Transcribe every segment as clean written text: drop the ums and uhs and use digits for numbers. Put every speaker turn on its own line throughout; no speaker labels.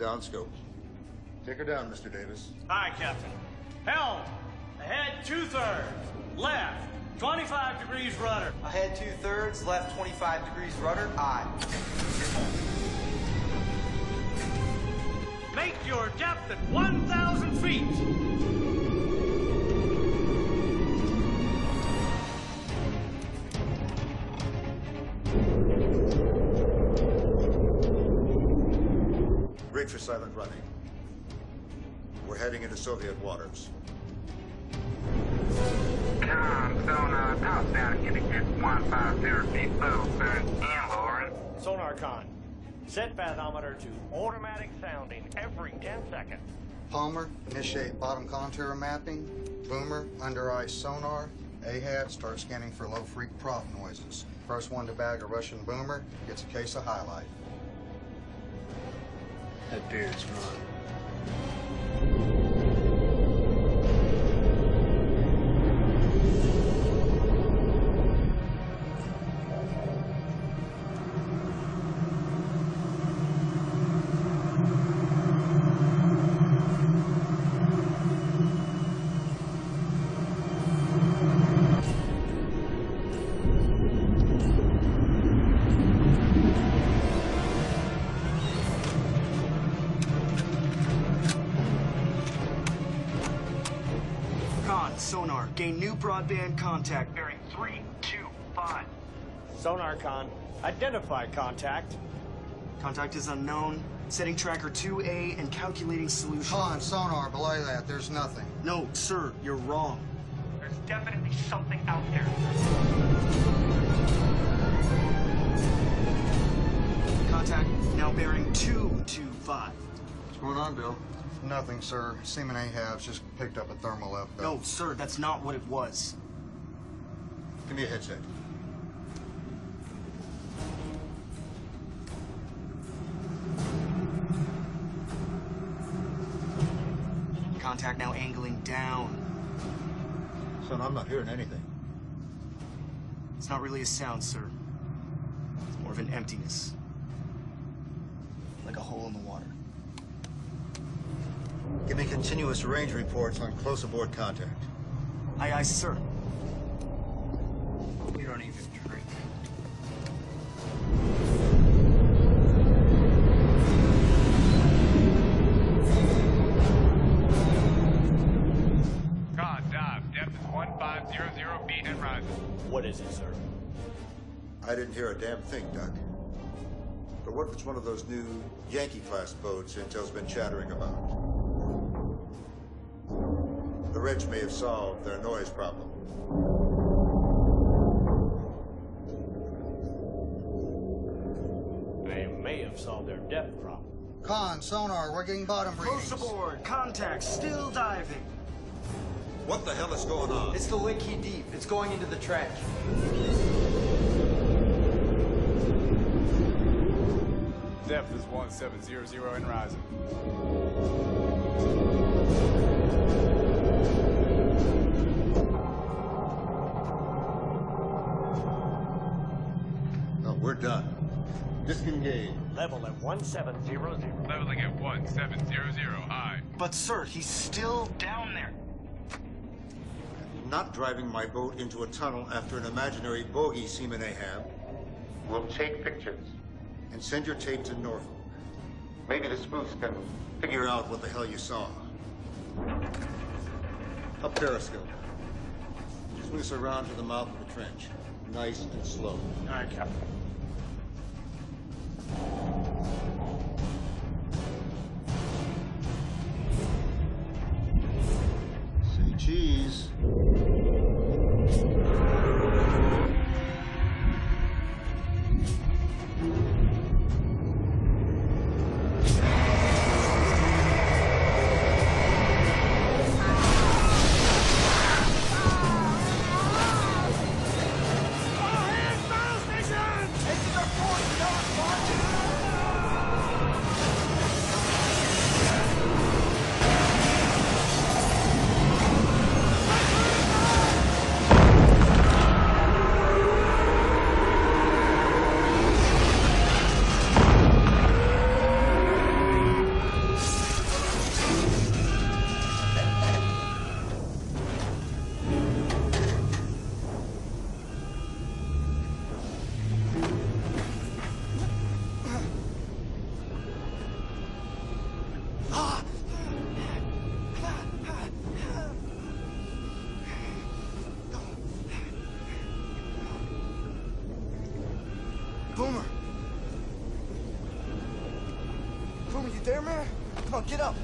Downscope. Take her down, Mr. Davis.
Aye, Captain. Helm! Ahead 2/3. Left 25 degrees rudder.
Ahead 2/3, left 25 degrees rudder. Aye.
Make your depth at 1,000 feet.
Great for silent running. We're heading into Soviet waters.
Sonar, touchdown, indicate 150 feet below, sir, and lowering.
Sonar con. Set bathymeter to automatic sounding every 10 seconds.
Palmer, initiate bottom contour mapping. Boomer, under ice sonar. Ahab, start scanning for low freak prop noises. First one to bag a Russian boomer gets a case of highlight.
That beard's wrong.
Sonar, gain new broadband contact bearing 325.
Sonar con. Identify contact.
Contact is unknown. Setting tracker 2A and calculating solution.
Con, sonar, below that, there's nothing.
No, sir, you're wrong.
There's definitely something out there.
Contact now bearing 225.
What's going on, Bill? Nothing, sir. Seaman Ahab's just picked up a thermal F.
No, sir, that's not what it was.
Give me a headset.
Contact now angling down.
Son, I'm not hearing anything.
It's not really a sound, sir. It's more of an emptiness. Like a hole in the water.
Give me continuous range reports on close aboard contact.
Aye, aye, sir.
You don't even drink.
God, dive. Depth is 1500 feet and rising.
What is it, sir?
I didn't hear a damn thing, Doc. But what if it's one of those new Yankee-class boats Intel's been chattering about? The Reds may have solved their noise problem.
They may have solved their depth problem.
Con, sonar, we're getting bottom readings.
Close aboard. Contact still diving.
What the hell is going on?
It's the Licky Deep. It's going into the trench.
Depth is 1700 and rising.
No, we're done. Disengage.
Level at 1700.
Leveling at 1700 high.
But, sir, he's still down there.
Not driving my boat into a tunnel after an imaginary bogey, Seaman Ahab. We'll take pictures and send your tape to Norfolk. Maybe the spoofs can figure out what the hell you saw. Up periscope. Swing us around to the mouth of the trench. Nice and slow.
All right, Captain.
Say cheese.
Take
Boomer! Boomer, you there, man? Come on, get up!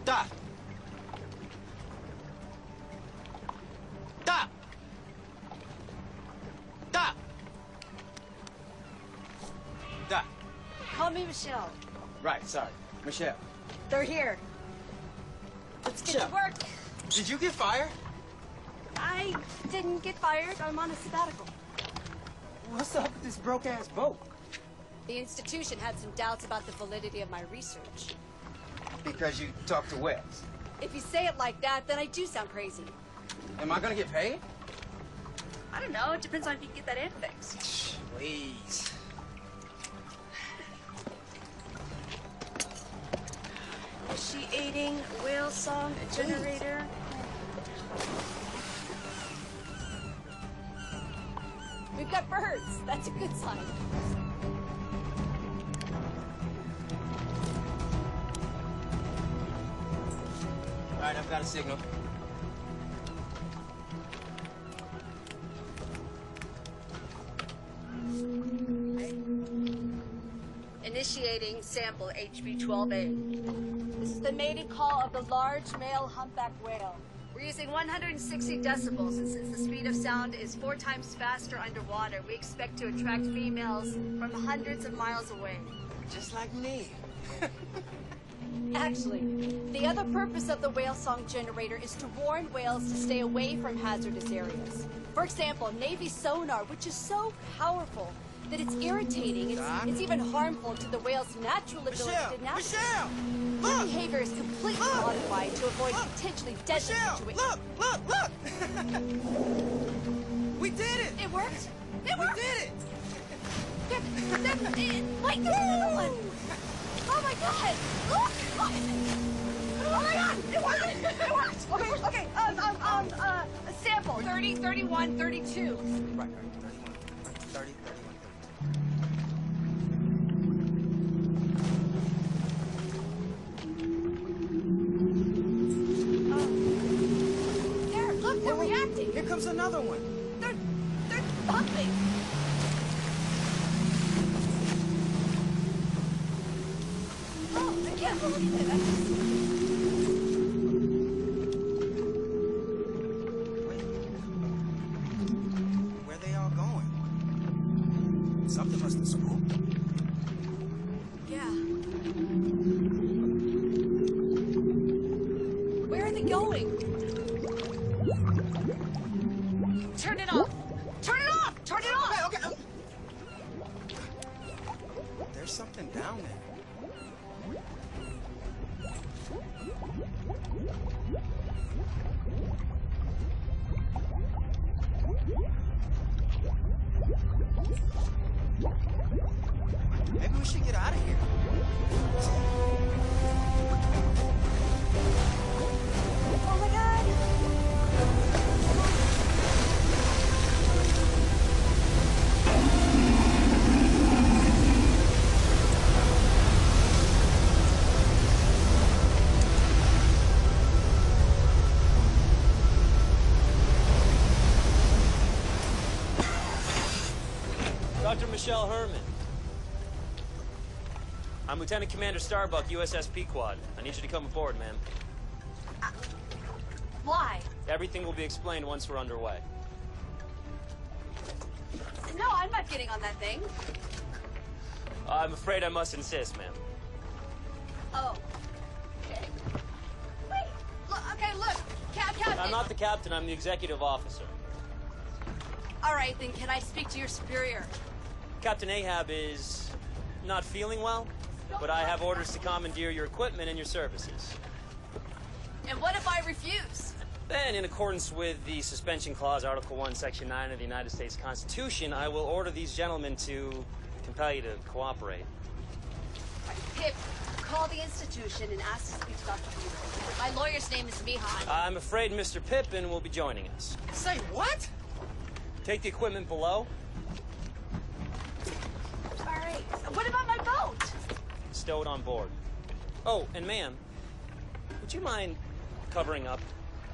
Da! Da! Da! Da!
Call me Michelle.
Right, sorry. Michelle.
They're here. Let's get
Michelle.
to work.
Did you get fired?
I didn't get fired. I'm on a sabbatical.
What's up with this broke-ass boat?
The institution had some doubts about the validity of my research.
Because you talked to whales.
If you say it like that, then I do sound crazy.
Am I gonna get paid?
I don't know. It depends on if you can get that ant fixed.
Please.
Initiating whale song generator. We've got birds. That's a good sign.
All right, I've got a signal.
Initiating sample HB12A. This is the mating call of the large male humpback whale. We're using 160 decibels, and since the speed of sound is 4 times faster underwater, we expect to attract females from hundreds of miles away.
Just like me.
Actually, the other purpose of the whale song generator is to warn whales to stay away from hazardous areas. For example, Navy sonar, which is so powerful that it's irritating, it's even harmful to the whale's natural ability to navigate.
Michelle!
Their
Look!
behavior is completely modified to avoid potentially deadly
Michelle!
situations.
Look! We did it!
It worked? It
We
worked?
did it!
Wait, there's another one! Oh my god! Look! Oh my god! It worked! It worked! Okay, sample 30, 31, 32.
Right, 31. 30, 31.
There, look, they're reacting!
Here comes another one.
They're bumping. Oh, I can't believe it.
Wait. Where are they all going? Something must have spooked.
Yeah. Where are they going? Turn it off! Turn it off! Turn it off!
Okay. There's something down there. Maybe we should get out of here.
Oh my god!
Dr. Michelle Herman. I'm Lieutenant Commander Starbuck, USS Pequod. I need you to come aboard, ma'am.
Why?
Everything will be explained once we're underway.
No, I'm not getting on that thing.
I'm afraid I must insist, ma'am.
Oh. Okay. Wait. Look, okay, look. Captain.
I'm not the captain, I'm the executive officer.
All right, then can I speak to your superior?
Captain Ahab is not feeling well, but I have orders to commandeer your equipment and your services.
And what if I refuse?
Then, in accordance with the suspension clause, Article 1, Section 9 of the United States Constitution, I will order these gentlemen to compel you to cooperate.
Pip, call the institution and ask to speak to Dr. Peter. My lawyer's name is Mihan.
I'm afraid Mr. Pippin will be joining us.
Say what?
Take the equipment below.
All right. What about my boat?
Stow it on board. Oh, and ma'am, would you mind covering up?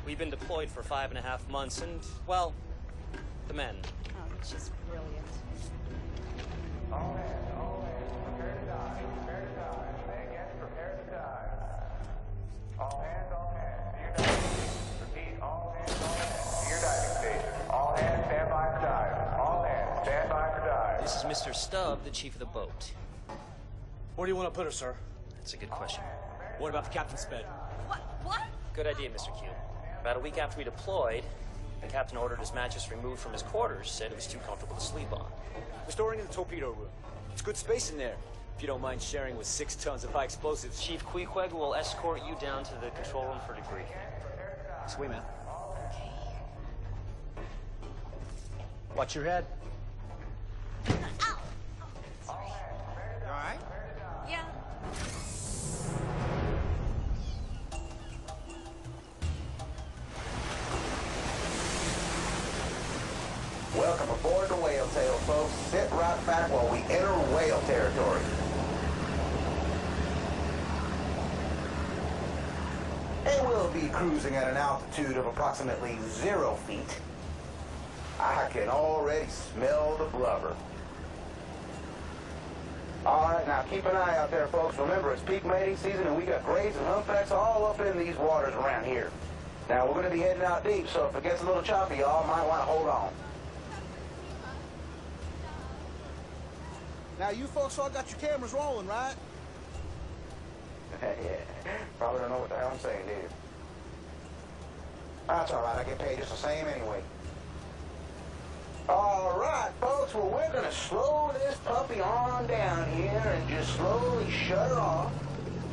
We've been deployed for 5.5 months, and, well, the men.
Oh, she's brilliant.
All hands, prepare to dive. Prepare to dive. Say again, prepare to dive. All hands, to your diving station. Repeat, all hands, to your diving station. All hands, stand by for dive. All hands, stand by for dive.
This is Mr. Stubb, the chief of the boat.
Where do you want to put her, sir?
That's a good question.
What about the captain's bed?
What?
Good idea, Mr. Q. About a week after we deployed, the captain ordered his mattress removed from his quarters, said it was too comfortable to sleep on.
We're storing in the torpedo room. It's good space in there, if you don't mind sharing with 6 tons of high explosives.
Chief Queequeg will escort you down to the control room for debriefing.
Sweet, man.
Watch your head.
Ow! Oh, sorry.
You all right?
Yeah.
Welcome aboard the Whale Tail, folks. Sit right back while we enter whale territory. And we'll be cruising at an altitude of approximately 0 feet. I can already smell the blubber. All right, now keep an eye out there, folks. Remember, it's peak mating season, and we got grays and humpbacks all up in these waters around here. Now, we're going to be heading out deep, so if it gets a little choppy, y'all might want to hold on.
Now, you folks all got your cameras rolling, right?
Yeah, probably don't know what the hell I'm saying, do you? That's all right. I get paid just the same anyway. All right, folks. Well, we're going to slow this puppy on down here and just slowly shut her off.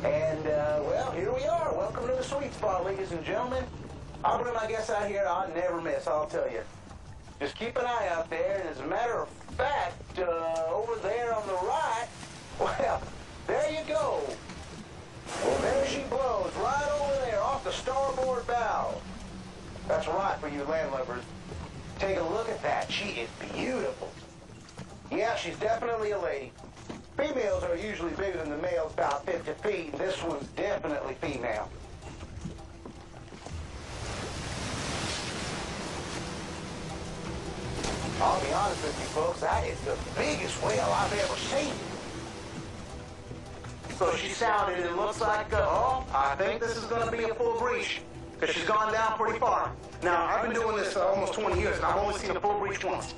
And, well, here we are. Welcome to the sweet spot, ladies and gentlemen. I'll bring my guests out here. I'll never miss, I'll tell you. Just keep an eye out there. And as a matter of fact, over there on the right, well, there you go. Well, there she blows, right over there, off the starboard bow. That's right for you landlubbers. Take a look at that. She is beautiful. Yeah, she's definitely a lady. Females are usually bigger than the males, about 50 feet, and this one's definitely female. with you folks. That is the biggest whale I've ever seen. So she sounded, it looks like, I think this is going to be a full breach, because she's gone down pretty far. Now, I've been doing this almost 20 years, and I've only seen a full breach once.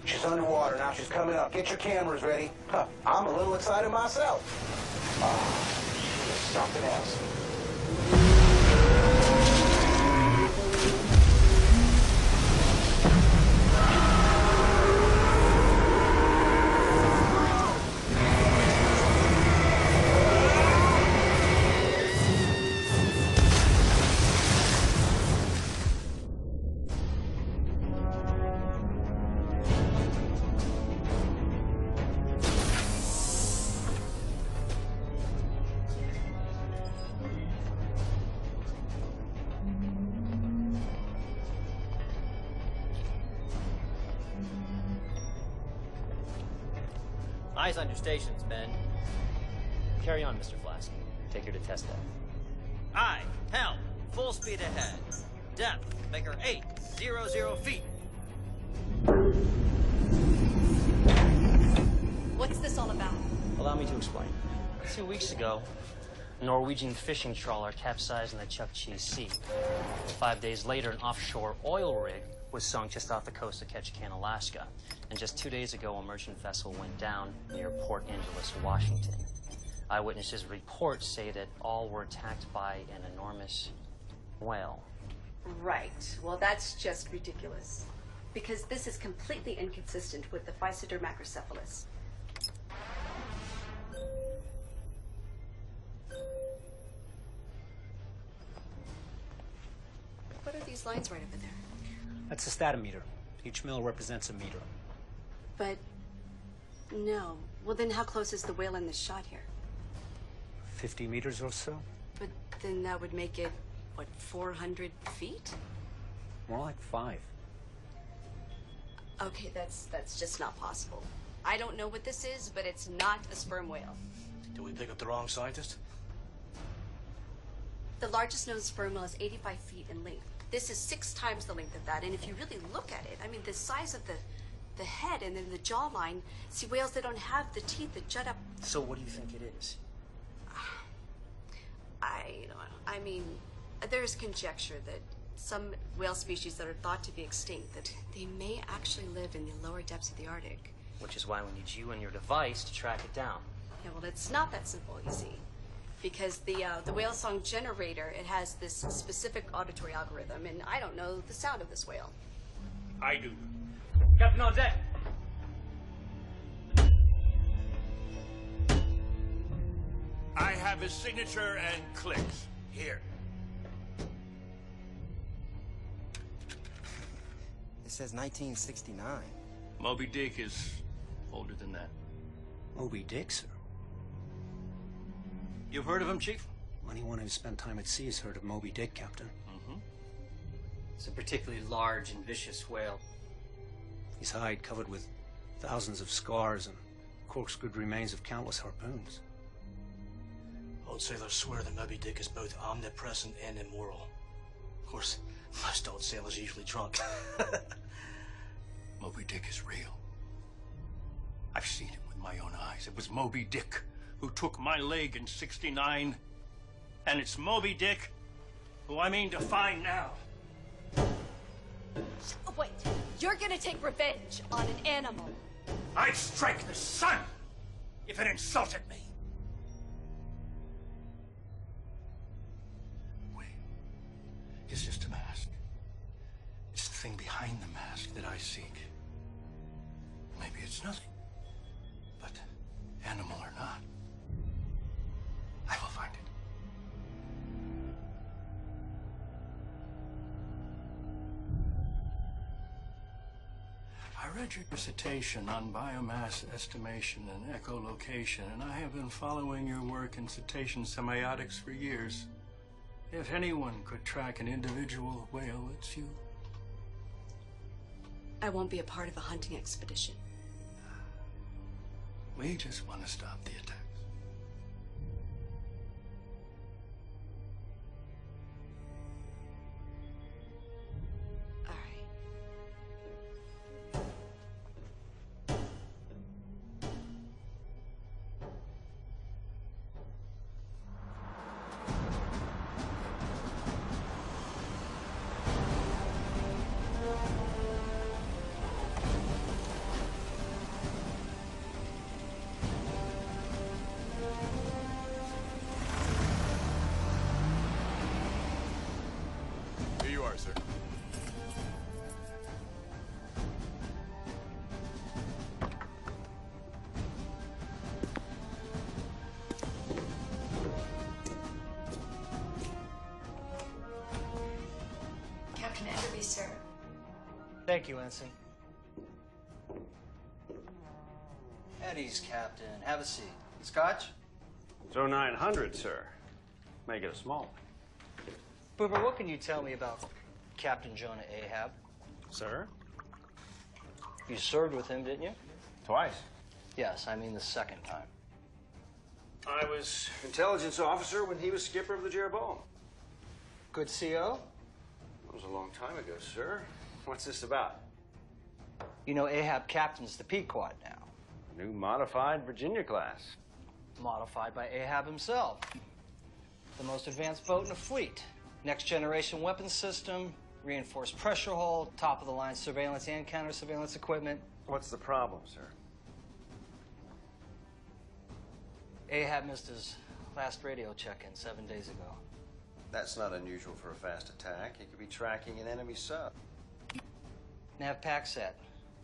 She's underwater now. She's coming up. Get your cameras ready. Huh, I'm a little excited myself. It's something else.
Eyes on your stations, Ben. Carry on, Mr. Flask. Take her to test that.
Aye, helm, full speed ahead. Depth, make her 800 feet.
What's this all about?
Allow me to explain. 2 weeks ago, a Norwegian fishing trawler capsized in the Chukchi Sea. 5 days later, an offshore oil rig was sunk just off the coast of Ketchikan, Alaska. And just 2 days ago, a merchant vessel went down near Port Angeles, Washington. Eyewitnesses' reports say that all were attacked by an enormous whale.
Right. Well, that's just ridiculous. Because this is completely inconsistent with the Physeter macrocephalus. What are these lines right over there?
That's a statometer. Each mil represents a meter.
But, no. Well, then how close is the whale in this shot here?
50 meters or so?
But then that would make it, what, 400 feet?
More like 5.
Okay, that's just not possible. I don't know what this is, but it's not a sperm whale.
Did we pick up the wrong scientist?
The largest known sperm whale is 85 feet in length. This is 6 times the length of that, and if you really look at it, I mean, the size of the head and then the jawline, see, whales, they don't have the teeth that jut up.
So what do you think it is?
I mean, there's conjecture that some whale species that are thought to be extinct, that they may actually live in the lower depths of the Arctic.
Which is why we need you and your device to track it down.
Yeah, well, it's not that simple, you see. Because the whale song generator, it has this specific auditory algorithm, and I don't know the sound of this whale.
I do. Captain on deck. I have his signature and clicks. Here.
It says 1969.
Moby Dick is older than that.
Moby Dick, sir?
You've heard of him, Chief?
Anyone who's spent time at sea has heard of Moby Dick, Captain.
Mm-hmm.
It's a particularly large and vicious whale.
His hide covered with thousands of scars and corkscrewed remains of countless harpoons.
Old sailors swear that Moby Dick is both omnipresent and immoral. Of course, most old sailors are usually drunk.
Moby Dick is real. I've seen it with my own eyes. It was Moby Dick who took my leg in '69. And it's Moby Dick who I mean to find now.
Oh, wait, you're gonna take revenge on an animal.
I'd strike the sun if it insulted me. Wait, it's just a mask. It's the thing behind the mask that I seek. Maybe it's nothing, but animal or not, I will find it. I read your dissertation on biomass estimation and echolocation, and I have been following your work in cetacean semiotics for years. If anyone could track an individual whale, it's you.
I won't be a part of a hunting expedition.
We just want to stop the attacks.
Sorry, sir.
Captain Enderby, sir.
Thank you, Ensign. At ease, Captain. Have a seat. Scotch?
It's 0900, sir. Make it a small one.
Boober, what can you tell me about Captain Jonah Ahab?
Sir?
You served with him, didn't you?
Twice.
Yes, I mean the second time.
I was intelligence officer when he was skipper of the Jeroboam.
Good CO?
That was a long time ago, sir. What's this about?
You know Ahab captains the Pequod now.
New modified Virginia class.
Modified by Ahab himself. The most advanced boat in the fleet. Next generation weapons system, reinforced pressure hull, top of the line surveillance and counter surveillance equipment.
What's the problem, sir?
Ahab missed his last radio check-in 7 days ago.
That's not unusual for a fast attack. He could be tracking an enemy sub.
Nav Paxat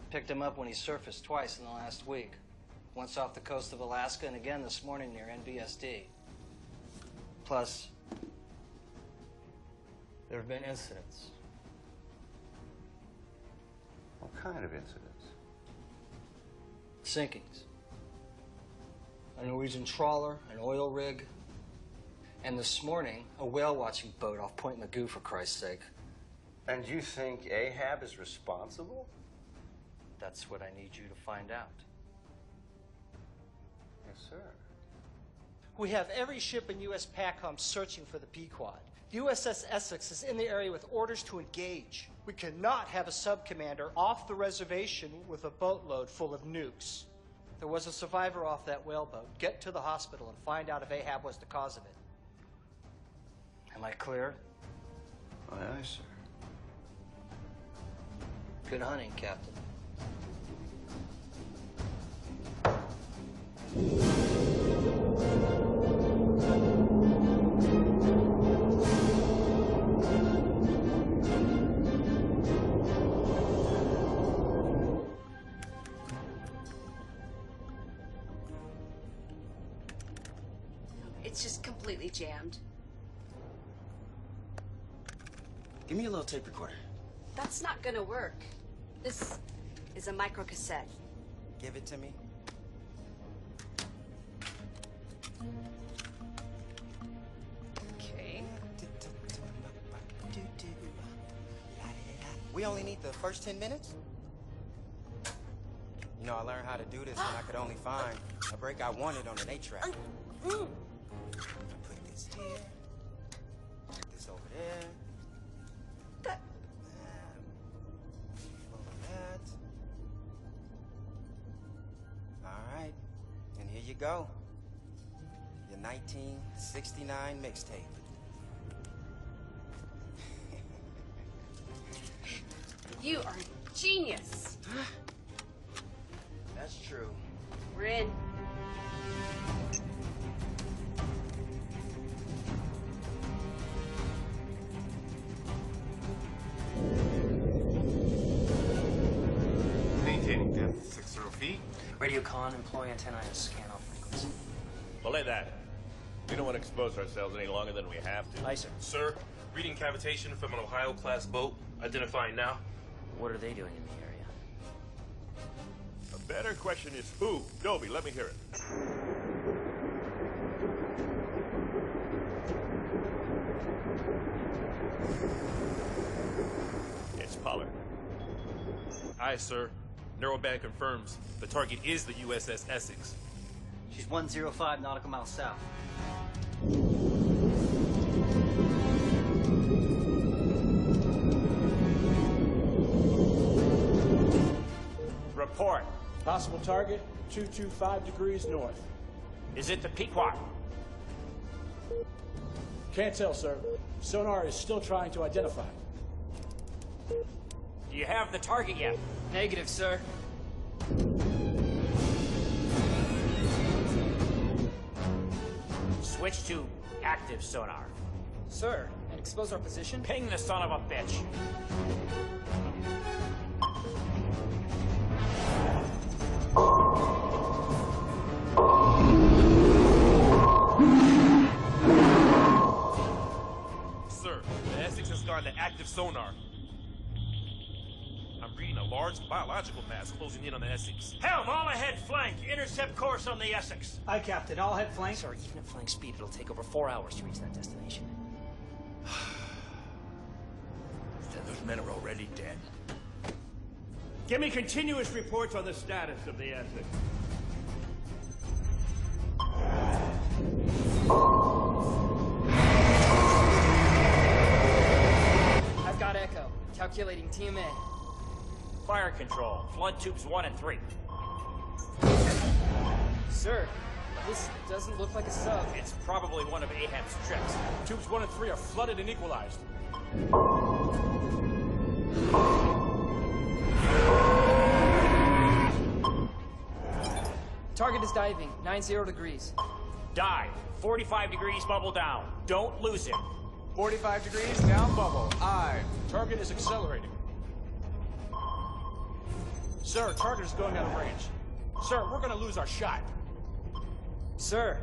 picked him up when he surfaced twice in the last week. Once off the coast of Alaska and again this morning near NBSD. Plus, there have been incidents.
What kind of incidents?
Sinkings. A Norwegian trawler, an oil rig, and this morning, a whale-watching boat off Point Magoo, for Christ's sake.
And you think Ahab is responsible?
That's what I need you to find out.
Yes, sir.
We have every ship in U.S. PACOM searching for the Pequod. USS Essex is in the area with orders to engage. We cannot have a sub-commander off the reservation with a boatload full of nukes. There was a survivor off that whaleboat. Get to the hospital and find out if Ahab was the cause of it.
Am I clear?
Aye, aye, sir.
Good hunting, Captain.
It's just completely jammed.
Give me a little tape recorder.
That's not gonna work. This is a microcassette.
Give it to me.
Okay.
We only need the first 10 minutes? You know, I learned how to do this when I could only find a break I wanted on an 8-track. Put this here. Put this over there. That. All right. And here you go. Your 1969 mixtape.
You are a genius.
That's true.
We're in.
Maintaining depth 60 feet.
Radio con, employ antennae and scan off frequency.
Belay that. We don't want to expose ourselves any longer than we have to.
Aye, sir.
Sir, reading cavitation from an Ohio-class boat. Identifying now.
What are they doing in the area?
A better question is who? Dobie, let me hear it. It's Pollard.
Aye, sir. Narrowband confirms the target is the USS Essex.
She's 105 nautical miles south.
Report.
Possible target, 225 degrees north.
Is it the Pequod?
Can't tell, sir. Sonar is still trying to identify.
Do you have the target yet?
Negative, sir.
Switch to active sonar.
Sir, an
Expose our position?
Ping the son of a bitch.
Sir, the Essex has gone to active sonar. I'm reading a large biological mass closing in on the Essex.
Helm, all ahead flank. Intercept course on the Essex.
Aye, Captain. All head flank.
Sir, even at flank speed, it'll take over 4 hours to reach that destination.
Then those men are already dead.
Give me continuous reports on the status of the Essex.
I've got Echo. Calculating TMA.
Fire control. Flood tubes 1 and 3.
Sir, this doesn't look like a sub.
It's probably one of Ahab's trips.
Tubes 1 and 3 are flooded and equalized.
Target is diving, 90 degrees.
Dive. 45 degrees, bubble down. Don't lose him.
45 degrees, down bubble. Aye. Target is accelerating. Sir, target is going out of range. Sir, we're gonna lose our shot.
Sir.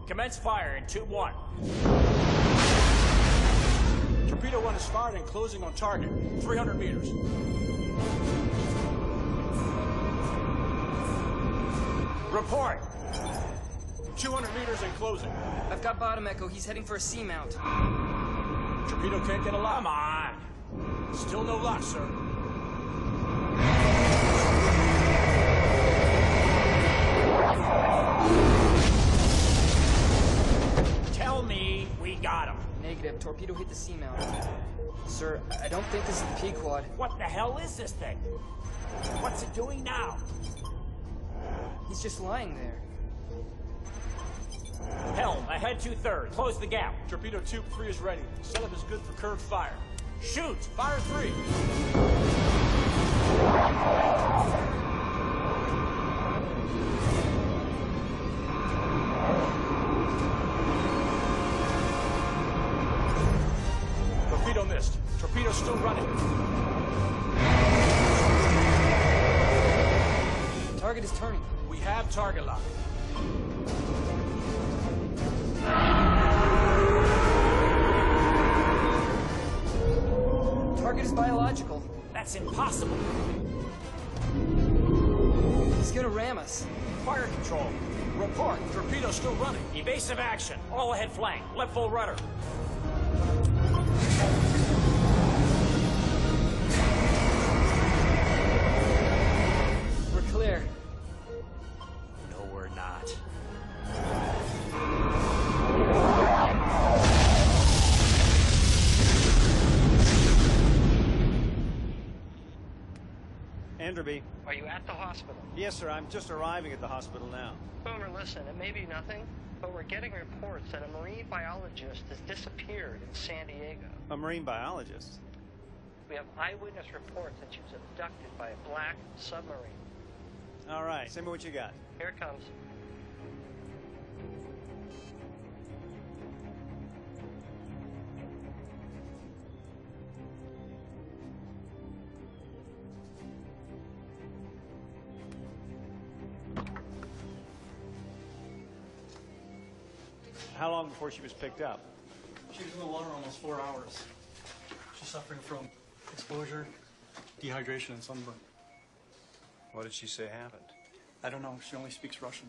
Commence fire in tube 1.
Torpedo 1 is fired and closing on target. 300 meters.
Report.
200 meters and closing.
I've got bottom Echo. He's heading for a C-mount.
Torpedo can't get a lock.
Come on.
Still no lock, sir.
Tell me we got him.
Negative. Torpedo hit the C-mount. Sir, I don't think this is the P-quad.
What the hell is this thing? What's it doing now?
He's just lying there.
Helm, ahead 2/3. Close the gap.
Torpedo tube 3 is ready. Setup is good for curved fire.
Shoot!
Fire 3. Torpedo missed. Torpedo still running.
Target is turning.
We have target lock.
Target is biological.
That's impossible.
He's gonna ram us.
Fire control.
Report. Torpedo still running.
Evasive action. All ahead flank. Left full rudder.
We're clear.
No, we're not.
Enderby.
Are you at the hospital?
Yes, sir. I'm just arriving at the hospital now.
Boomer, listen, it may be nothing, but we're getting reports that a marine biologist has disappeared in San Diego.
A marine biologist?
We have eyewitness reports that she was abducted by a black submarine.
All right. Send me what you got.
Here it comes.
How long before she was picked up?
She was in the water almost 4 hours. She's suffering from exposure, dehydration, and sunburn.
What did she say happened?
I don't know. She only speaks Russian.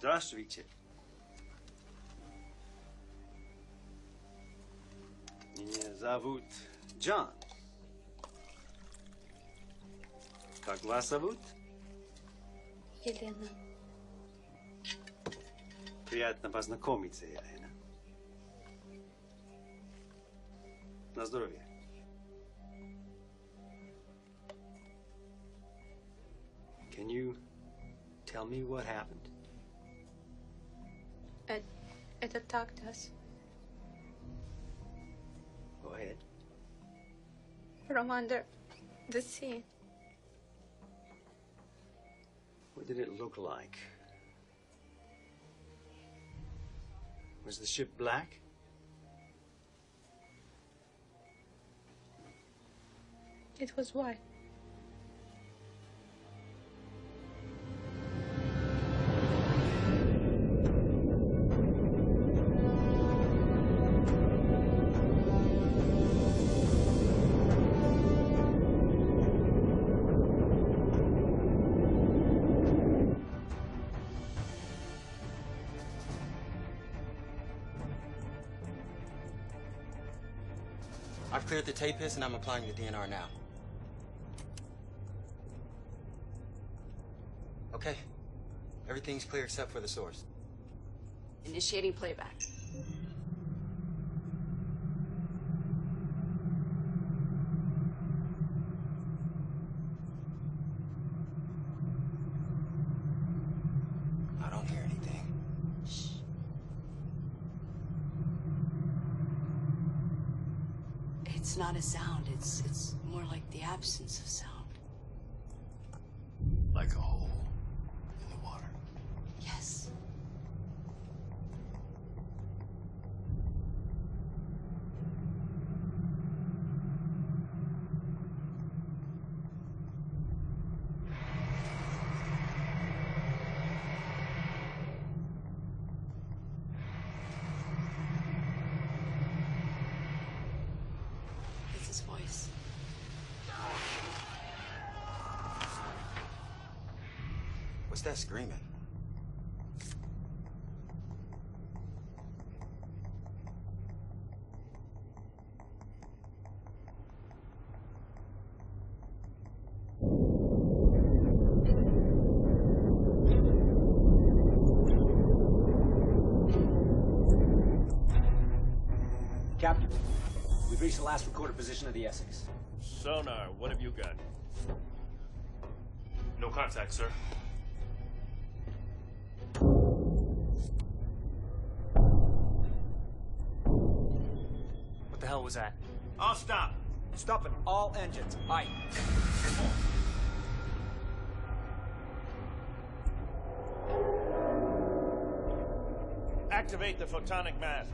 Здравствуйте. Меня зовут Джон. Как вас зовут?
Елена.
Приятно познакомиться, Елена. На здоровье. Can you tell me what happened?
It attacked us.
Go ahead.
From under the sea.
What did it look like? Was the ship black?
It was white.
I've cleared the tapist and I'm applying the DNR now. Okay. Everything's clear except for the source.
Initiating playback.
I don't hear anything.
Shh. It's not a sound. It's more like the absence of sound.
Like a hole in the water.
Yes. It's his voice.
What's that screaming?
Captain, we've reached the last recorded position of the Essex.
Sonar, what have you got?
No contact, sir.
What the hell was that?
All stop. Stopping all engines. Aye.
Activate the photonic mast.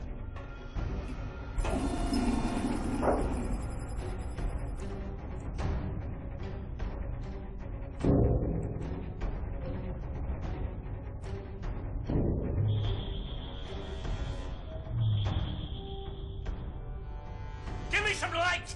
Give me some light!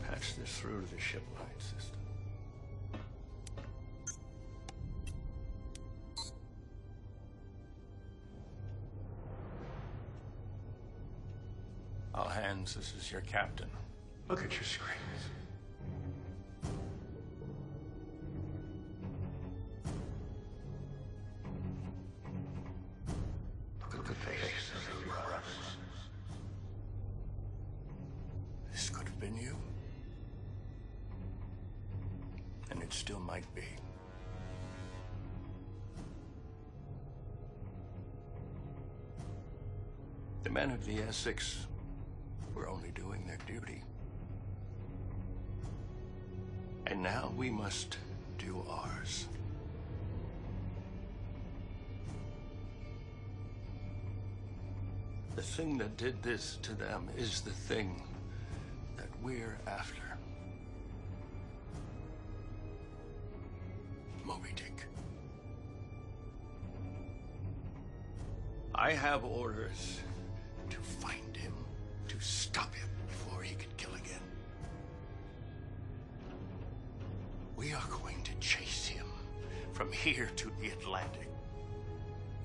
Patch this through to the ship light system. All hands, this is your captain. Look at your screens. Look at the faces of your brothers. This could have been you. And it still might be. The men of the Essex were only doing their duty. And now we must do ours. The thing that did this to them is the thing that we're after. Moby Dick. I have orders to find him, to stop him before he could kill again. We are going to chase him from here to the Atlantic.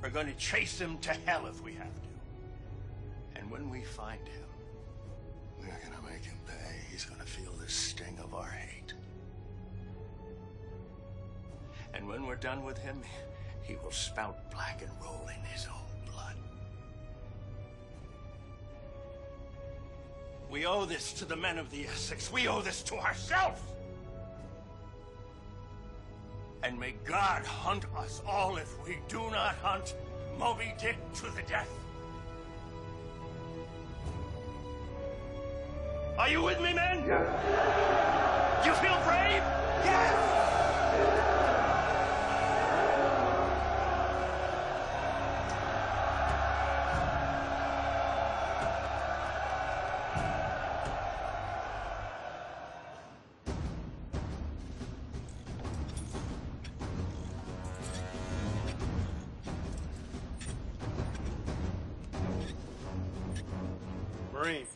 We're going to chase him to hell if we have to. And when we find him, we're going to make him pay. He's going to feel the sting of our hate. And when we're done with him, he will spout black and roll in his own blood. We owe this to the men of the Essex. We owe this to ourselves. And may God hunt us all if we do not hunt Moby Dick to the death. Are you with me, men? Yes. You feel brave? Yes!
Marine.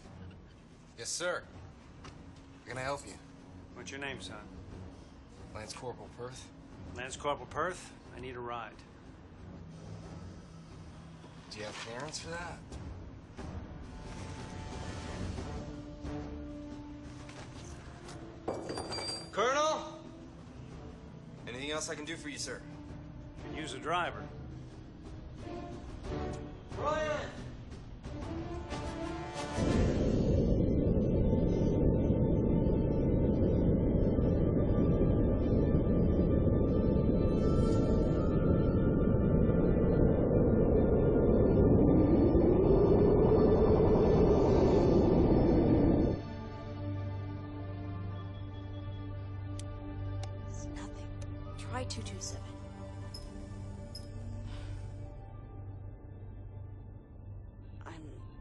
Yes, sir. How can I help you?
What's your name, son?
Lance Corporal Perth.
Lance Corporal Perth. I need a ride.
Do you have clearance for that? Colonel? Anything else I can do for you, sir?
You can use a driver.
Ryan!
Nothing. Try 227.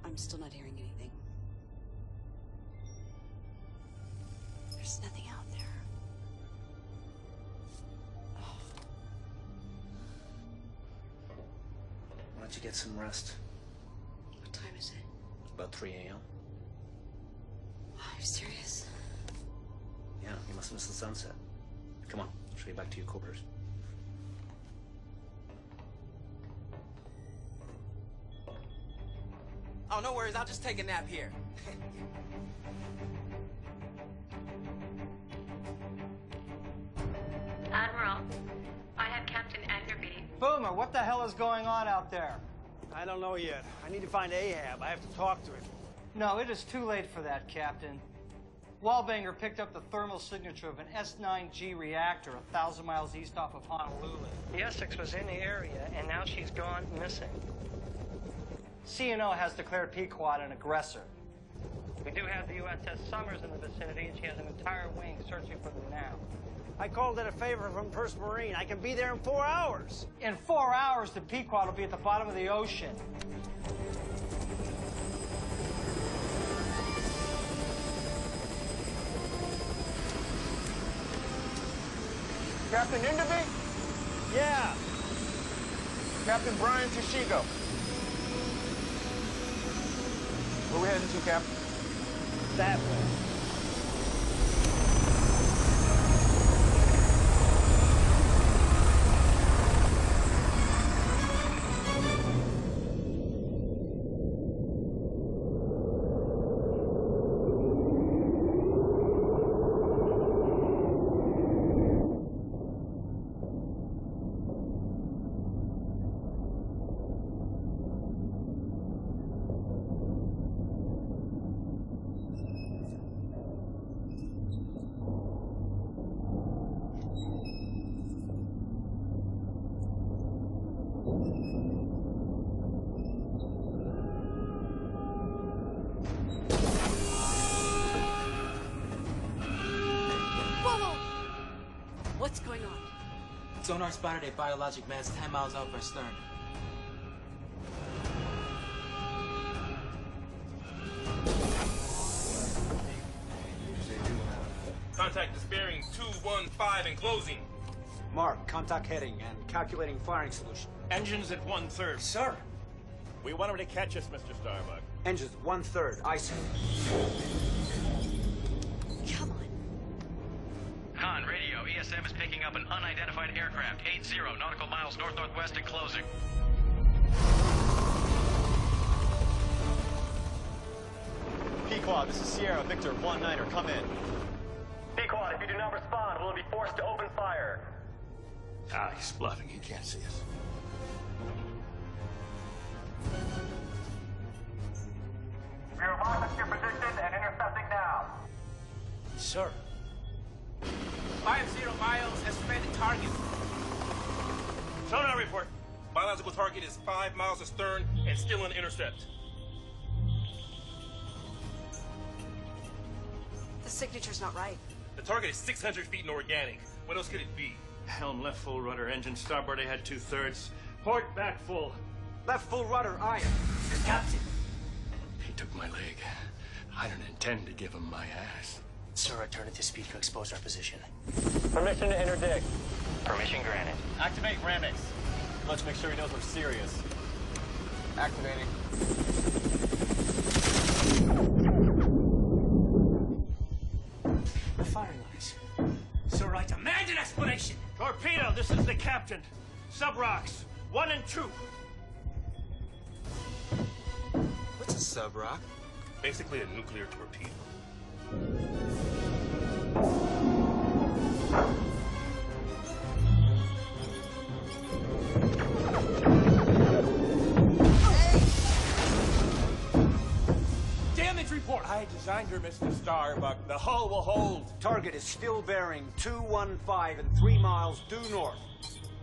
I'm still not hearing anything. There's nothing out there.
Why don't you get some rest?
What time is it?
About 3 a.m.
Are you serious?
Yeah, you must miss the sunset. Come on, I'll show you back to your quarters.
Oh, no worries. I'll just take a nap here.
Admiral, I have Captain Enderby.
Boomer, what the hell is going on out there?
I don't know yet. I need to find Ahab. I have to talk to him.
No, it is too late for that, Captain. Wallbanger picked up the thermal signature of an S9G reactor 1,000 miles east off of Honolulu.
The Essex was in the area, and now she's gone missing.
CNO has declared Pequod an aggressor.
We do have the USS Summers in the vicinity, and she has an entire wing searching for them now.
I called it a favor from 1st Marine. I can be there in 4 hours.
In 4 hours, the Pequod will be at the bottom of the ocean.
Captain Enderby?
Yeah.
Captain Brian Toshigo. Where we heading to, Captain?
That way.
What's going on?
Sonar spotted a biologic mass 10 miles out of our stern.
Contact is bearing 215 and closing.
Mark, contact heading and calculating firing solution.
Engines at 1/3.
Sir.
We want him to catch us, Mr. Starbuck.
Engines 1/3. I see.
Come on.
Con, radio. ESM is picking up an unidentified aircraft. 80 nautical miles north-northwest and closing.
Pequod, this is Sierra, Victor, 1-9er, come in.
Pequod, if you do not respond, we'll be forced to open fire.
Ah, he's bluffing. He can't see us.
We are marking your position and intercepting now.
Sir.
50 miles, estimated target.
Sonar report. Biological target is 5 miles astern and still in intercept.
The signature's not right.
The target is 600 feet in organic. What else could it be?
Helm left full rudder, engine starboard ahead 2/3. Port back full.
Left full rudder, aye.
Captain. He took my leg. I don't intend to give him my ass.
Sir, return at this speed to expose our position.
Permission to interdict.
Permission granted.
Activate Ramix. Let's make sure he knows we're serious. Activating.
The firing lines. Sir, I demand an explanation!
Torpedo, this is the captain. Sub-rocks, 1 and 2.
What's a sub-rock? Basically a nuclear torpedo.
Damage report!
I designed her, Mr. Starbuck. The hull will hold.
Target is still bearing 215 and 3 miles due north.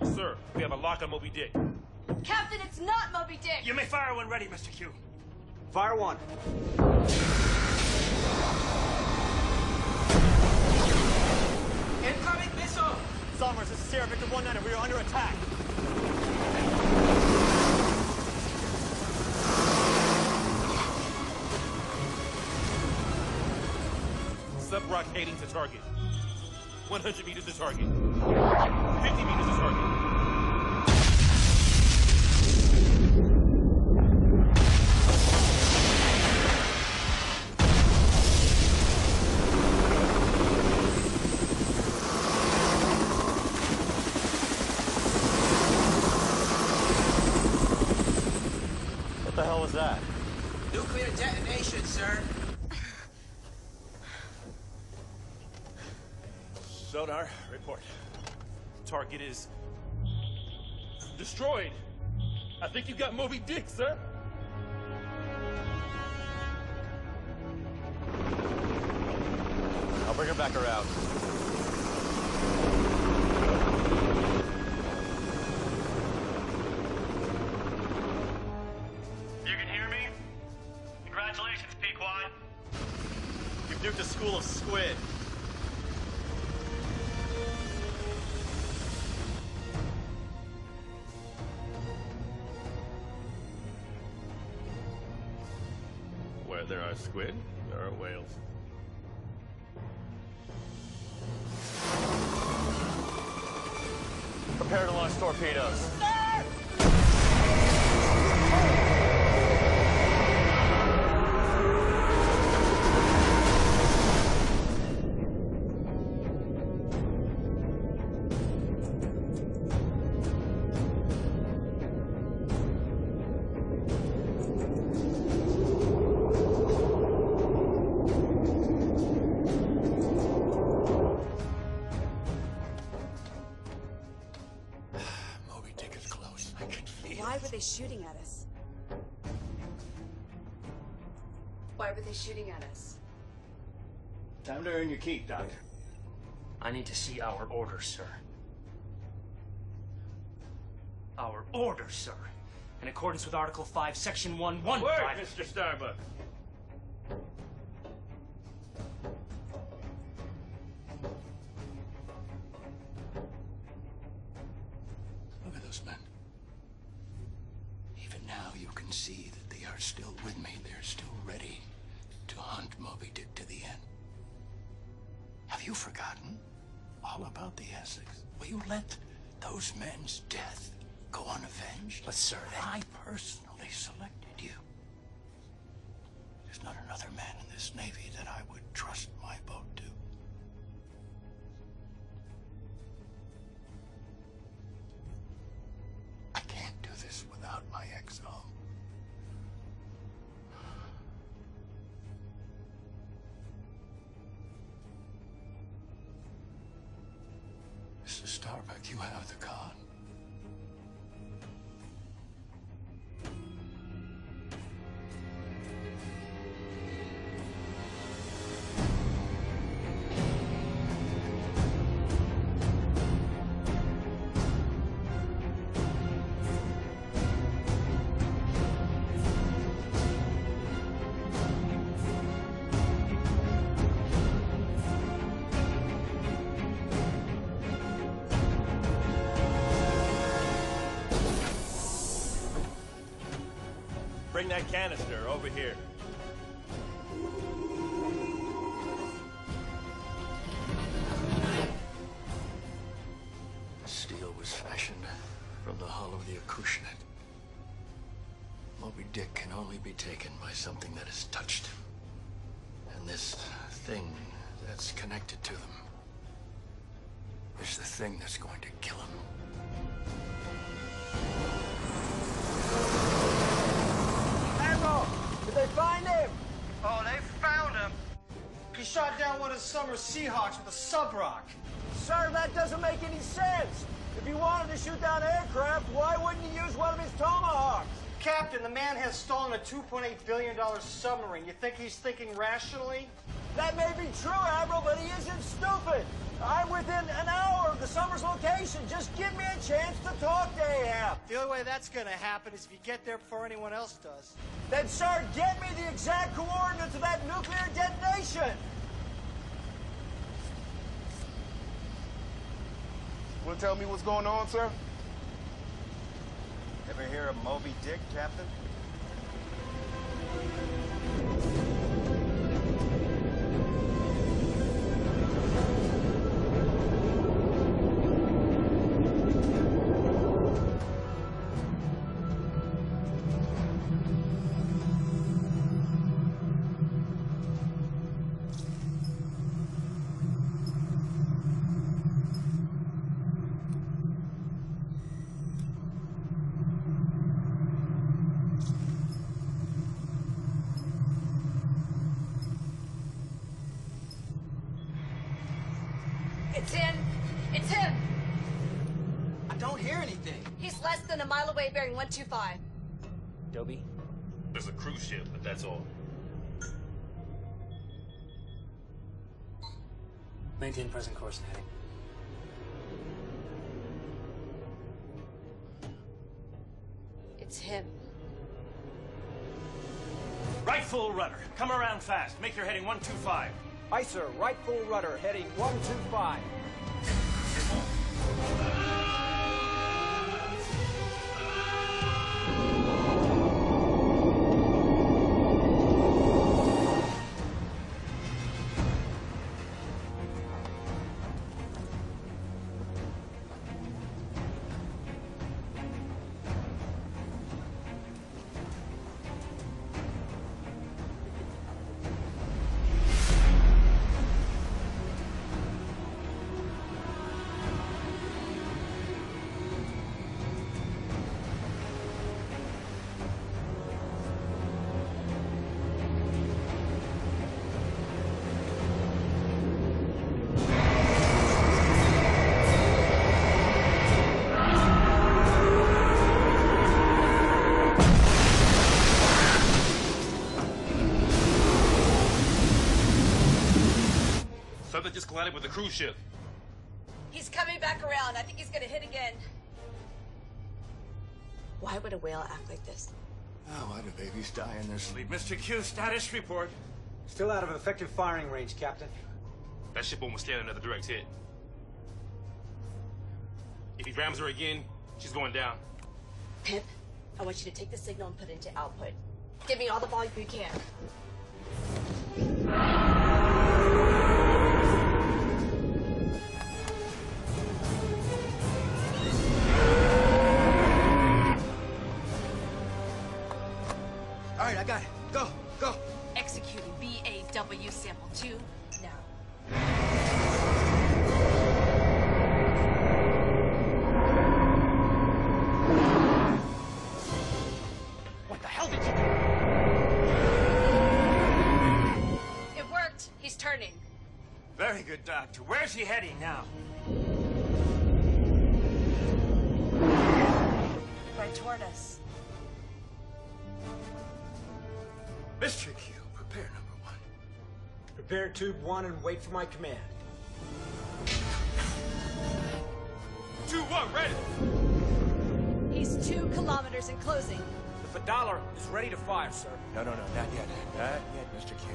Sir, we have a lock on Moby Dick.
Captain, it's not Moby Dick!
You may fire when ready, Mr. Q.
Fire one.
Incoming missile!
Somers, this is Sierra, Victor, 1-9er, we are under attack.
Sub-rock heading to target. 100 meters to target. 50 meters to target.
What the hell was that?
Nuclear detonation, sir.
Sonar, report. Target is destroyed. I think you got Moby Dick, sir.
I'll bring her back around.
You can hear me? Congratulations, Pequod.
You've nuked a school of squid.
Where there are squid, there are whales.
Prepare to launch torpedoes.
Moby Dick is close. I can feel
Why
it.
were they shooting at us? Why were they shooting at us?
Time to earn your keep, Doctor.
I need to see our orders, sir. Our orders, sir. In accordance with Article 5, Section 115.
Word, Mr. Starbuck.
Look at those men. Even now you can see that they are still with me. They're still ready to hunt Moby Dick to the end. Have you forgotten all about the Essex? Will you let those men's death go unavenged?
But, sir,
I personally selected you. There's not another man in this Navy that I would trust my boat to. I can't do this without my exile. Mr. Starbuck, you have the con.
Bring that canister over here.
Steel was fashioned from the hull of the Acushnet. Moby Dick can only be taken by something that is touched. And this thing that's connected to them is the thing that's going to kill him.
Did they find him? Oh, they found him. He shot down one of Summer's Seahawks with a sub-rock. Sir, that doesn't make any sense. If he wanted to shoot down aircraft, why wouldn't he use one of his Tomahawks? Captain, the man has stolen a $2.8 billion submarine. You think he's thinking rationally? That may be true, Admiral, but he isn't stupid. I'm within an hour of the Summers location. Just give me a chance to talk to Ahab. The only way that's going to happen is if you get there before anyone else does. Then, sir, get me the exact coordinates of that nuclear detonation.
Will you tell me what's going on, sir? Ever hear of Moby Dick, Captain?
It's him. It's him.
I don't hear anything.
He's less than a mile away bearing 125.
Dobie? There's a cruise ship, but that's all.
Maintain present course and heading.
It's him.
Right full rudder. Come around fast. Make your heading 125.
Aye, sir. Right full rudder, heading 125.
Something just collided with the cruise ship.
He's coming back around. I think he's gonna hit again. Why would a whale act like this?
Oh, why do babies die in their sleep?
Mr. Q, status report.
Still out of effective firing range, Captain.
That ship won't withstand another direct hit. If he rams her again, she's going down.
Pip, I want you to take the signal and put it into output. Give me all the volume you can.
All right, I got it. Go, go.
Executing BAW sample 2 now.
What the hell did you do?
It worked. He's turning.
Very good, Doctor. Where's he heading now?
right toward us.
Mr. Q, prepare number 1.
Prepare tube 1 and wait for my command.
2-1, ready!
He's 2 kilometers and closing.
The Fedallah is ready to fire, sir.
No, not yet. Not yet, Mr. Q.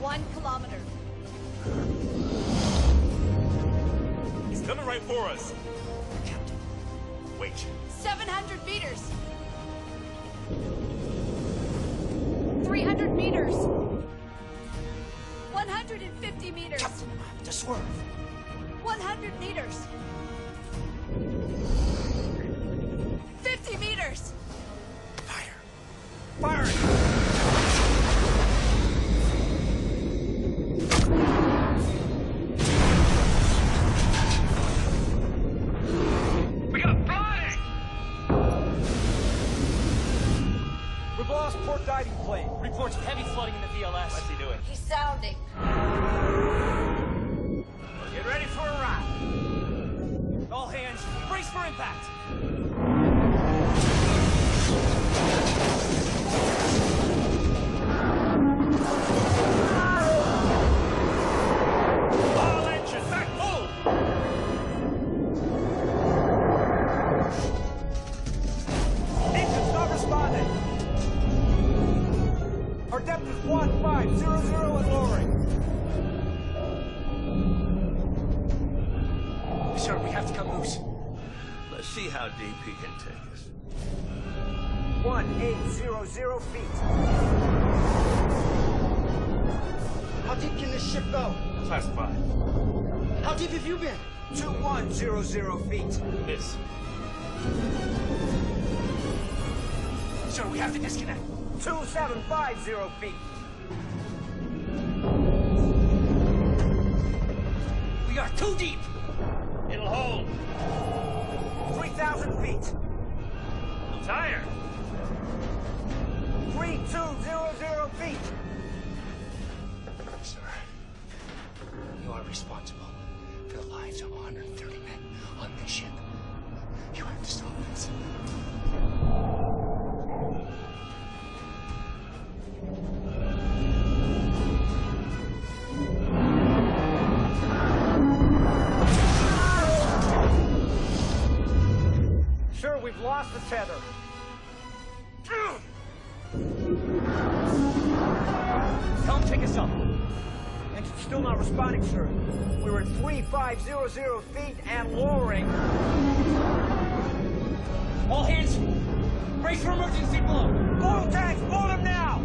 1 kilometer.
He's coming right for us.
Captain.
Wait.
700 meters. 300 meters. 150 meters.
Captain, to swerve.
100 meters. 50 meters.
Fire!
We got flooding!
We've lost port diving plane. Reports heavy flooding in the VLS.
What's he doing?
He's sounding.
Get ready for a ride. All hands, brace for impact.
All engines back full!
Engines not responding. Our depth is 1500 and lowering. Sir, we have to cut loose.
Let's see how deep he can take us.
1800 feet. How deep can this ship go?
Classified.
How deep have you been? 2100 feet.
Miss.
Sir, we have to disconnect. 2750 feet. We are too deep.
It'll hold.
3,000 feet.
I'm tired.
3200 feet. Sir, you are responsible for the lives of 130 men on this ship. You have to stop this. Sir, we've lost the tether. Tell him to take us up. Engine's still not responding, sir. We were at 3500 feet and lowering. All hands, brace for emergency blow. Oil tanks, blow them now!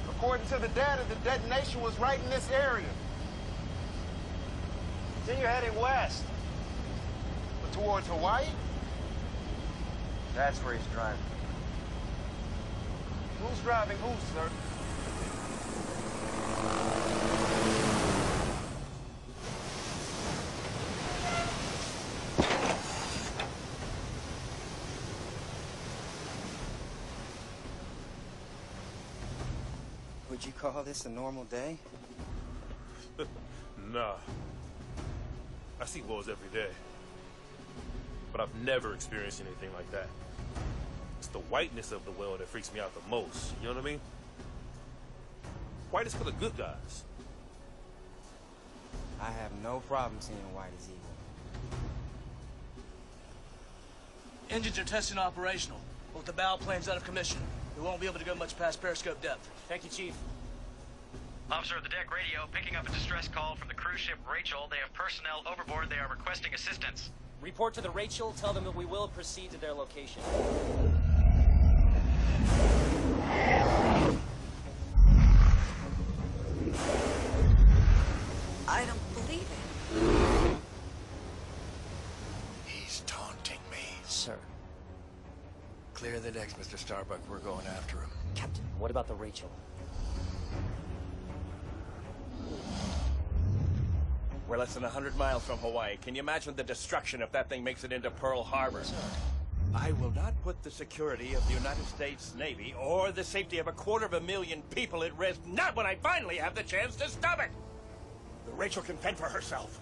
According to the data, the detonation was right in this area.
Then you're heading west.
But towards Hawaii?
That's where he's driving.
Who's driving who, sir?
Would you call this a normal day?
Nah. I see wars every day. But I've never experienced anything like that. It's the whiteness of the whale that freaks me out the most. You know what I mean? White is for the good guys.
I have no problem seeing white as evil.
Engines are testing operational. Both the bow plane's out of commission. We won't be able to go much past periscope depth.
Thank you, Chief.
Officer of the deck radio, picking up a distress call from the cruise ship Rachel. They have personnel overboard. They are requesting assistance.
Report to the Rachel. Tell them that we will proceed to their location.
I don't believe it.
sir.
Clear the decks, Mr. Starbuck. We're going after him.
Captain, what about the Rachel?
We're less than 100 miles from Hawaii. Can you imagine the destruction if that thing makes it into Pearl Harbor?
Sir.
I will not put the security of the United States Navy or the safety of 250,000 people at risk, not when I finally have the chance to stop it! The Rachel can fend for herself.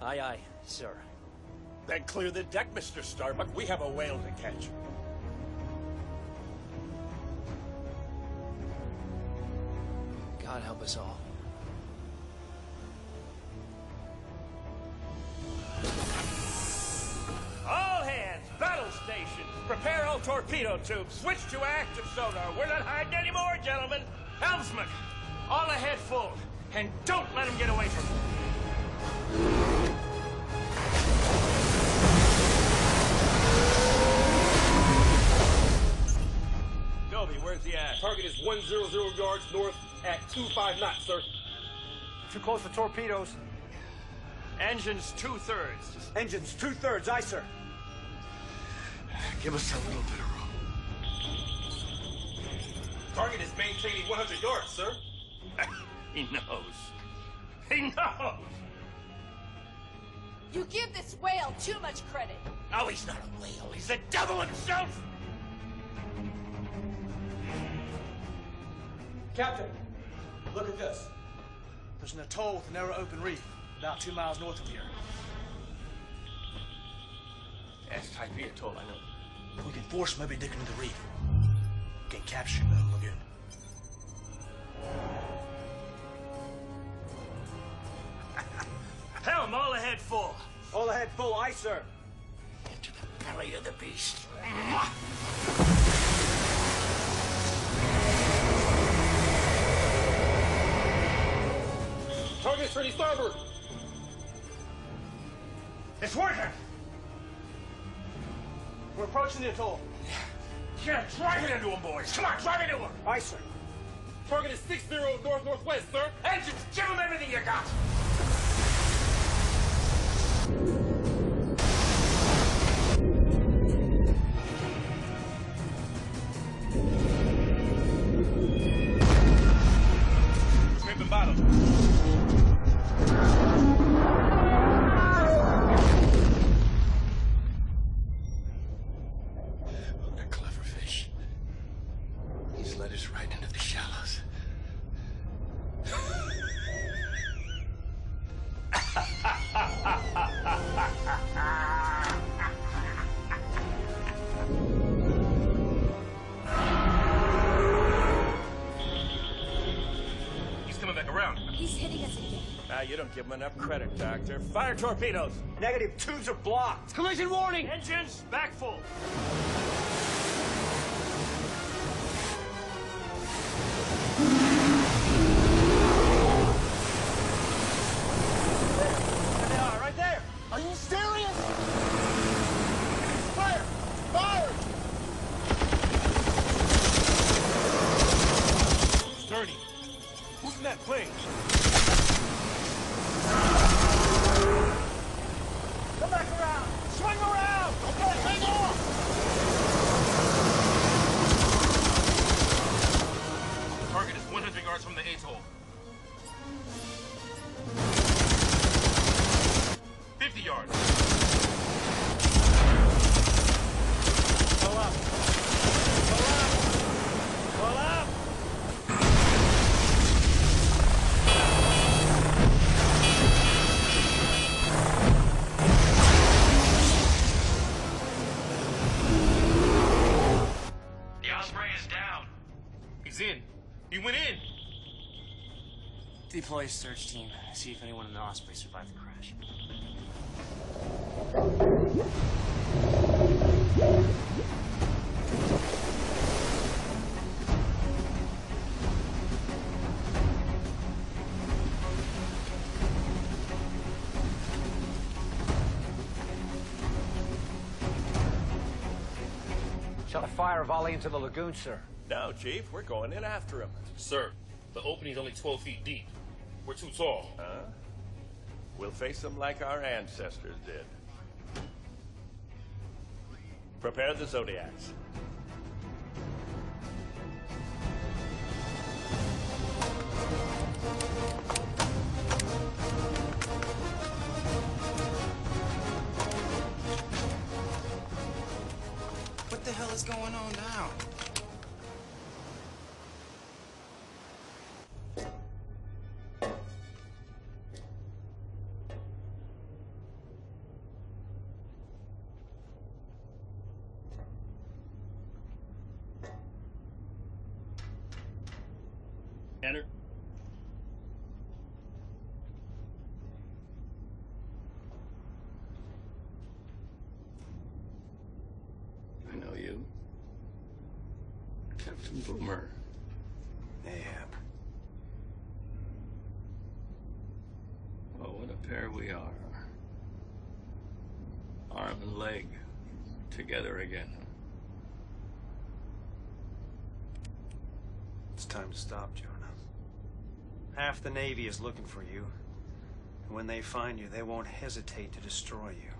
Aye, aye, sir.
Then clear the deck, Mr. Starbuck. We have a whale to catch.
God help us all.
All hands, battle stations, prepare all torpedo tubes, switch to active sonar. We're not hiding anymore, gentlemen. Helmsman, all ahead full, and don't let them get away from you. Dobie, where's the act?
Target is 100 yards north at 25 knots, sir.
Too close for torpedoes.
Engines 2/3.
Engines 2/3, aye, sir.
Give us a little bit of room.
Target is maintaining 100 yards, sir.
He knows. He knows!
You give this whale too much credit.
Oh, he's not a whale. He's the devil himself!
Captain, look at this. There's an atoll with a narrow open reef, about 2 miles north of here.
That's Taipei Atoll, I know.
We can force Moby Dick into the reef. We can capture him in the lagoon.
Helm, all ahead full.
All ahead full, aye, sir.
Into the belly of the beast.
Target's ready starboard.
It's working!
We're approaching the atoll.
Yeah, drive it into him, boys. Come on, drive it into him.
Aye, sir.
Target is 60 north-northwest, sir.
Engines, give him everything you got.
Scraping bottom.
What a clever fish. He's led us right into the shallows.
He's coming back around.
He's hitting us again.
Now, you don't give him enough credit, Doctor. Fire torpedoes.
Negative, tubes are blocked.
Collision warning!
Engines, back full.
There they are, right there.
Are you serious? Fire! Fire!
Sturdy. Who's in that plane?
Come back around. Swing around.
Okay, hang on!
Target is 100 yards from the atoll. 50 yards.
Pull up. Pull up. Pull up.
The Osprey is down.
He's in. He went in.
Deploy a search team. See if anyone in the Osprey survived the crash.
Shall I fire a volley into the lagoon, sir?
No, Chief, we're going in after him.
Sir, the opening's only 12 feet deep. We're too tall.
Huh? We'll face them like our ancestors did. Prepare the Zodiacs.
What the hell is going on now?
Enter.
I know you. Captain Boomer.
Mayhap.
Oh, what a pair we are. Arm and leg together again.
It's time to stop, Jonah. Half the Navy is looking for you. And when they find you, they won't hesitate to destroy you.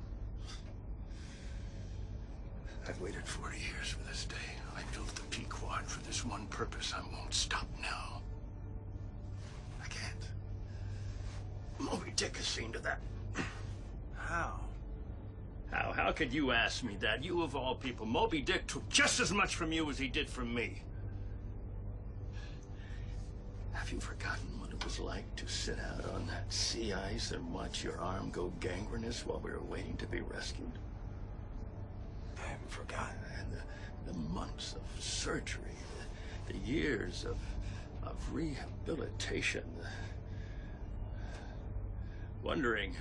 I've waited 40 years for this day. I built the Pequod for this one purpose. I won't stop now. I can't. Moby Dick has seen to that.
How?
How could you ask me that? You of all people. Moby Dick took just as much from you as he did from me.
Have you forgotten what it was like to sit out on that sea ice and watch your arm go gangrenous while we were waiting to be rescued?
I haven't forgotten.
And the months of surgery, the years of rehabilitation, wondering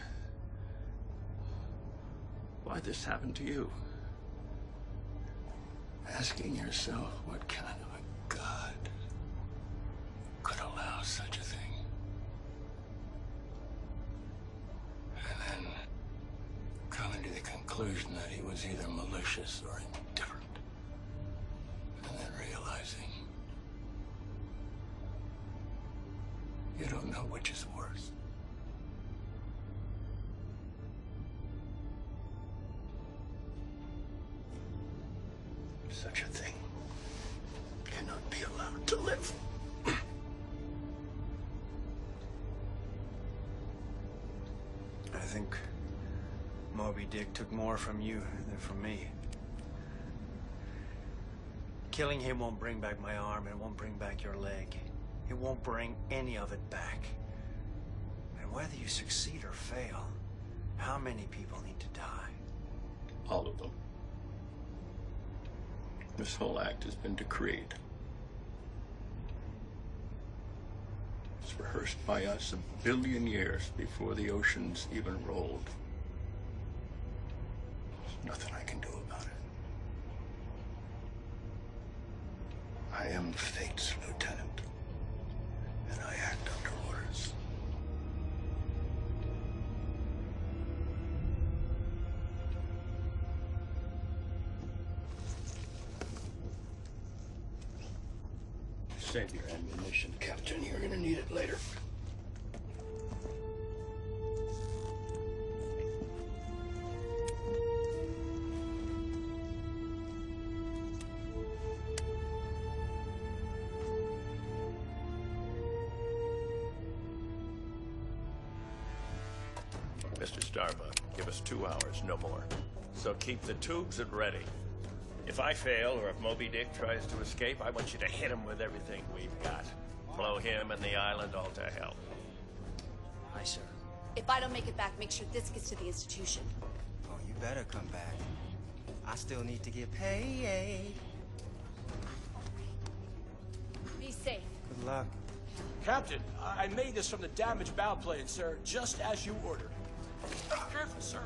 why this happened to you. Asking yourself what kind of a God could allow such a thing. And then coming to the conclusion that he was either malicious or indifferent. And then realizing you don't know which is worse. Such a thing cannot be allowed to live.
I think Moby Dick took more from you than from me. Killing him won't bring back my arm, and it won't bring back your leg. It won't bring any of it back. And whether you succeed or fail, how many people need to die?
All of them. This whole act has been decreed. It's rehearsed by us 1 billion years before the oceans even rolled. There's nothing I can do about it. I am fate's lieutenant, and I act under orders. Save your ammunition, Captain. You're gonna need it later.
Mr. Starbuck, give us 2 hours, no more. So keep the tubes at ready. If I fail, or if Moby Dick tries to escape, I want you to hit him with everything we've got. Blow him and the island all to hell.
Aye, sir.
If I don't make it back, make sure this gets to the institution.
Oh, you better come back. I still need to get paid.
Be safe.
Good luck.
Captain, I made this from the damaged bow plate, sir, just as you ordered. Careful, sir.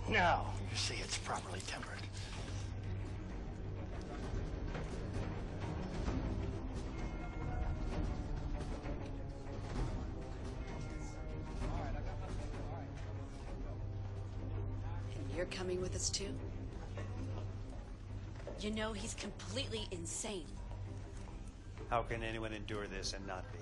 Now, you see it's properly tempered.
And you're coming with us too? You know he's completely insane.
How can anyone endure this and not be?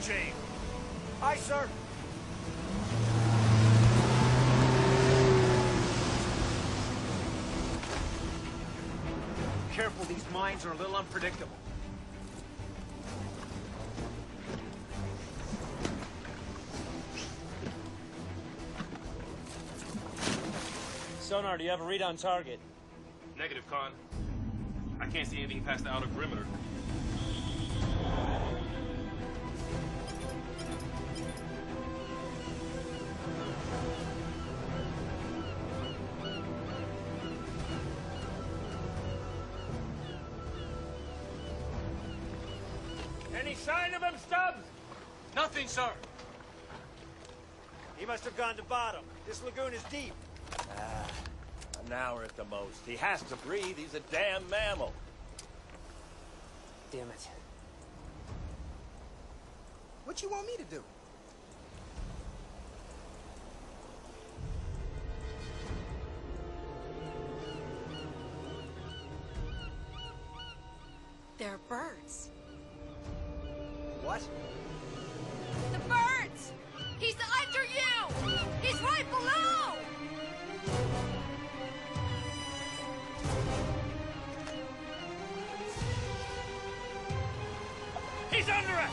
chain.
Aye, sir.
Careful, these mines are a little unpredictable.
Sonar, do you have a read on target?
Negative, Con. I can't see anything past the outer perimeter.
Any sign of him, Stubbs?
Nothing, sir.
He must have gone to bottom. This lagoon is deep.
An hour at the most. He has to breathe. He's a damn mammal.
Damn it.
What you want me to do?
They're birds.
What?
The birds! He's under you! He's right below!
He's under us!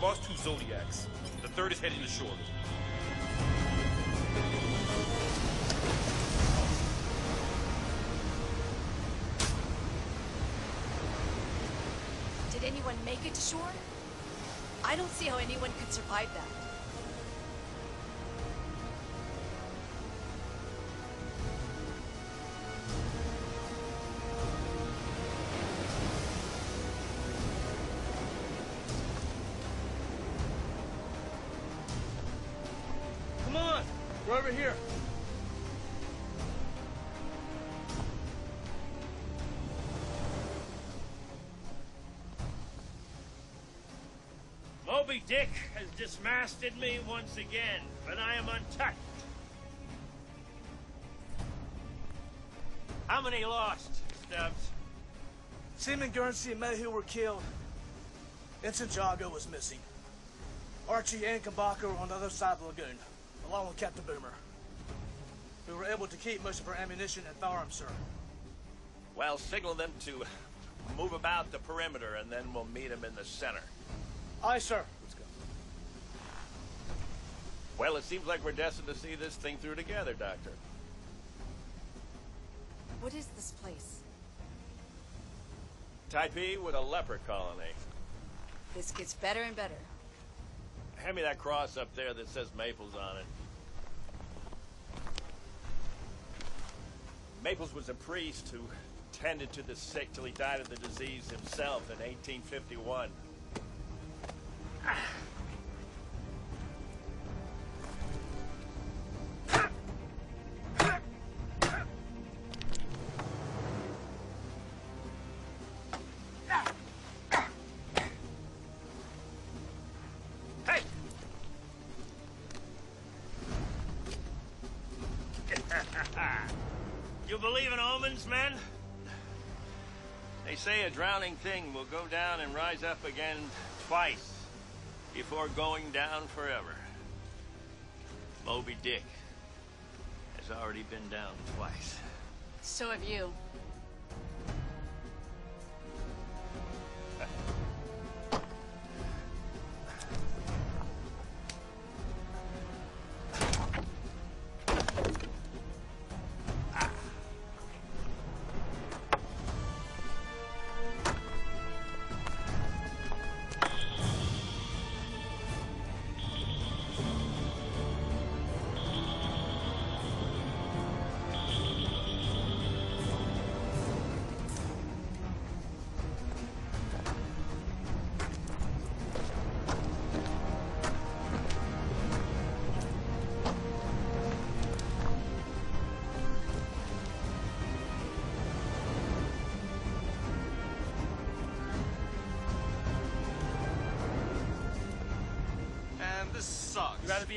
Lost 2 Zodiacs. The third is heading to shore.
Did anyone make it to shore? I don't see how anyone could survive that.
Come on. We're over here.
Moby Dick has dismasted me once again, but I am untouched. How many lost, Stubbs?
Seaman Guernsey and Mayhew were killed. Ensign Jago was missing. Archie and Kabaka were on the other side of the lagoon, along with Captain Boomer. We were able to keep most of our ammunition and firearms, sir.
Well, signal them to move about the perimeter, and then we'll meet them in the center.
Aye, sir.
Let's go. Well, it seems like we're destined to see this thing through together, Doctor.
What is this place?
Taipei with a leper colony.
This gets better and better.
Hand me that cross up there that says Maples on it. Maples was a priest who tended to the sick till he died of the disease himself in 1851.
Hey! You believe in omens, men?
They say a drowning thing will go down and rise up again twice before going down forever. Moby Dick has already been down twice.
So have you.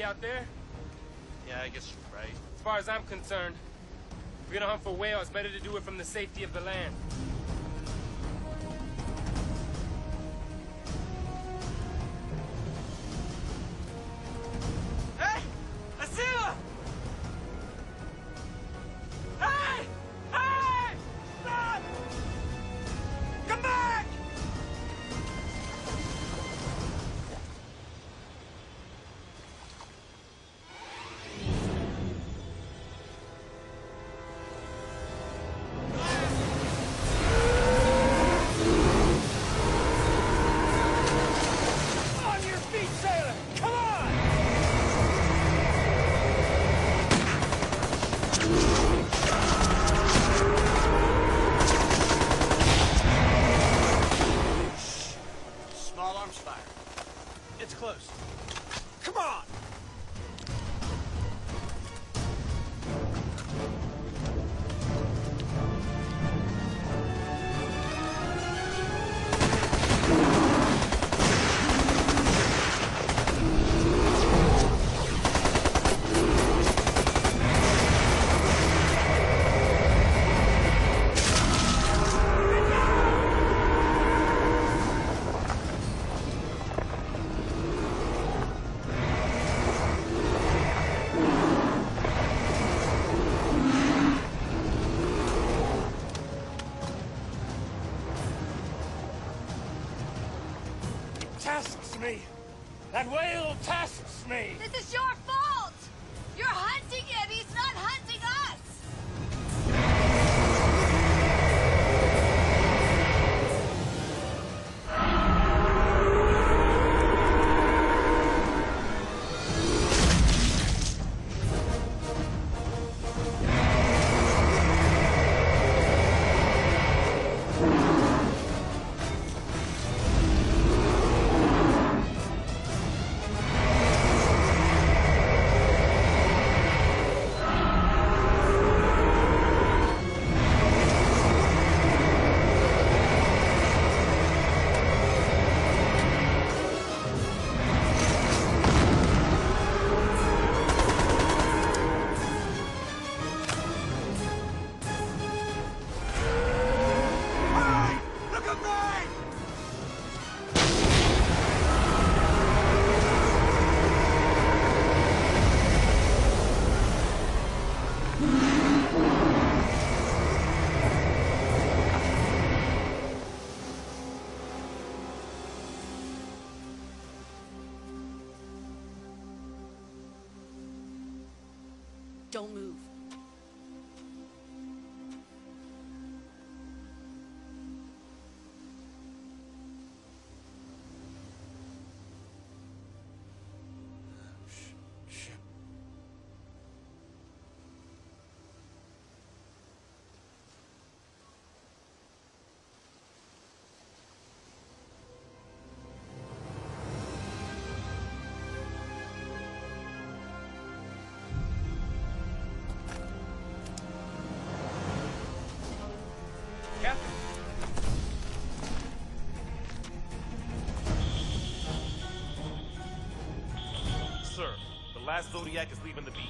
out there?
Yeah, I guess you're right.
As far as I'm concerned, if you're gonna hunt for whale, it's better to do it from the safety of the land.
Hey! I see her! Hey! Hey! Stop! Come back! Tasks me. That whale tasks me.
This is your fault. You're hunting him. He's not hunting us. Don't move.
Sir, the last Zodiac is leaving the beach.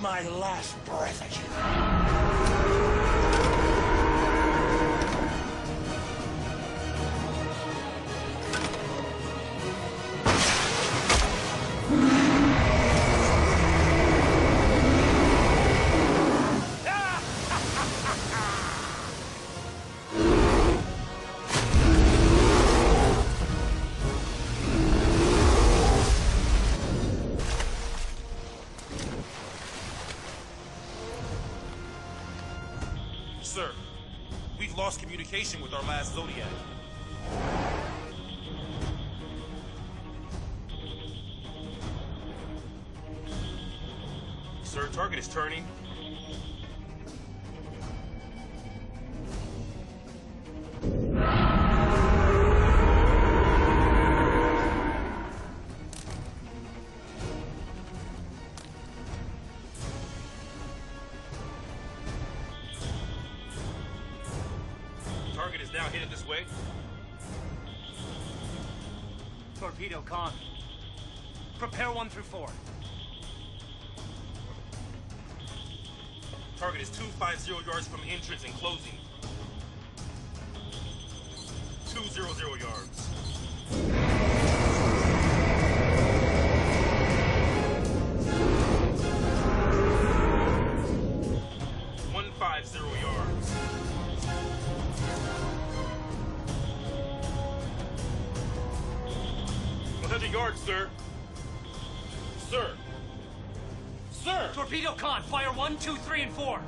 My last breath at you.
Sir, we've lost communication with our last Zodiac. Sir, target is turning. Target is now headed this way.
Torpedo con. Prepare 1 through 4.
Target is 250 yards from entrance and closing. 200 yards. Yards. 100 yards, sir. Sir. Sir!
Torpedo con, fire 1, 2, 3, and 4.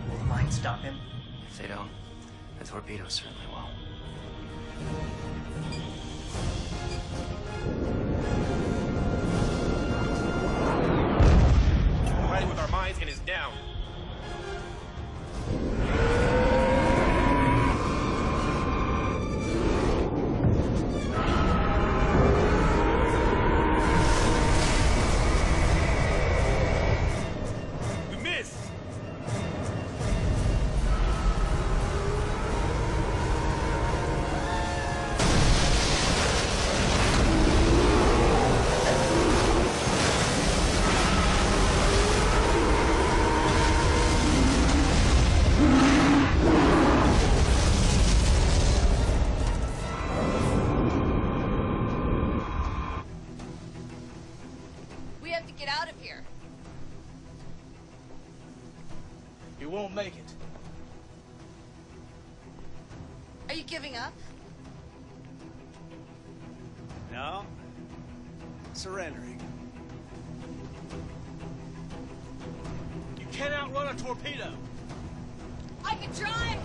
Will mine stop him? If they don't, the torpedo certainly will.
Riding with our mines and is down.
Won't make it.
Are you giving up?
No. Surrendering.
You can't outrun a torpedo.
I can try.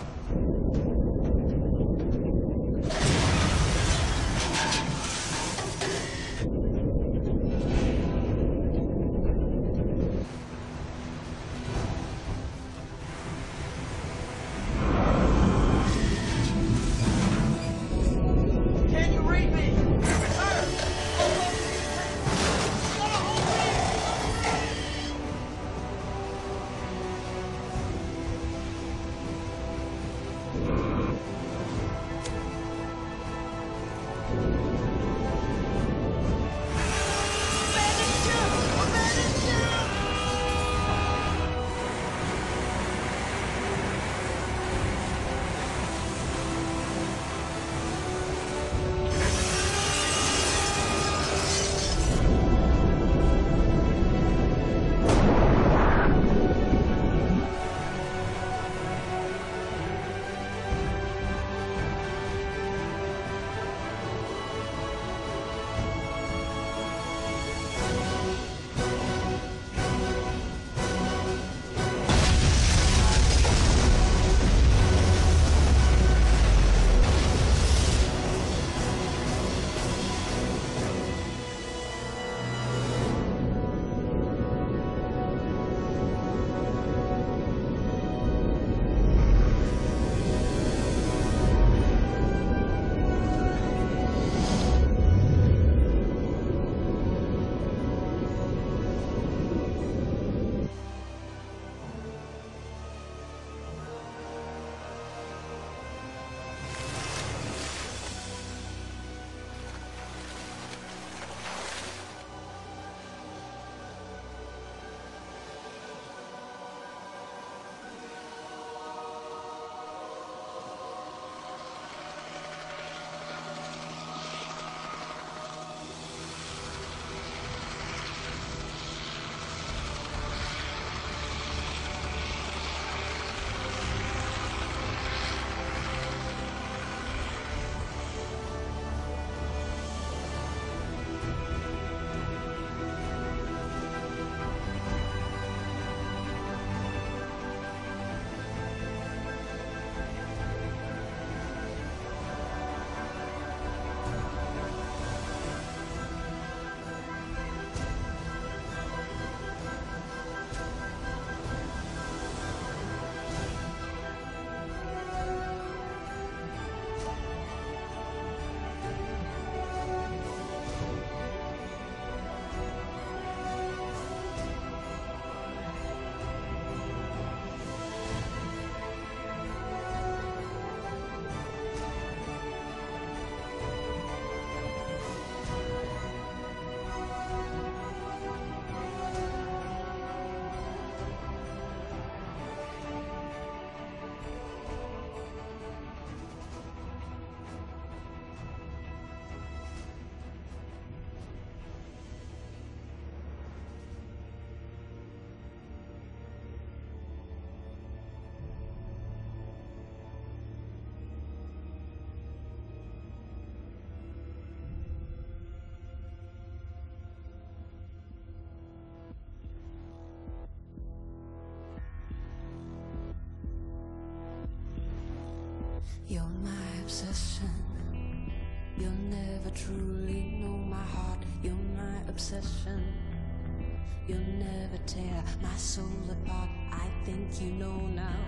You're my obsession. You'll never truly know my heart. You're my obsession. You'll never tear my soul apart. I think you know now.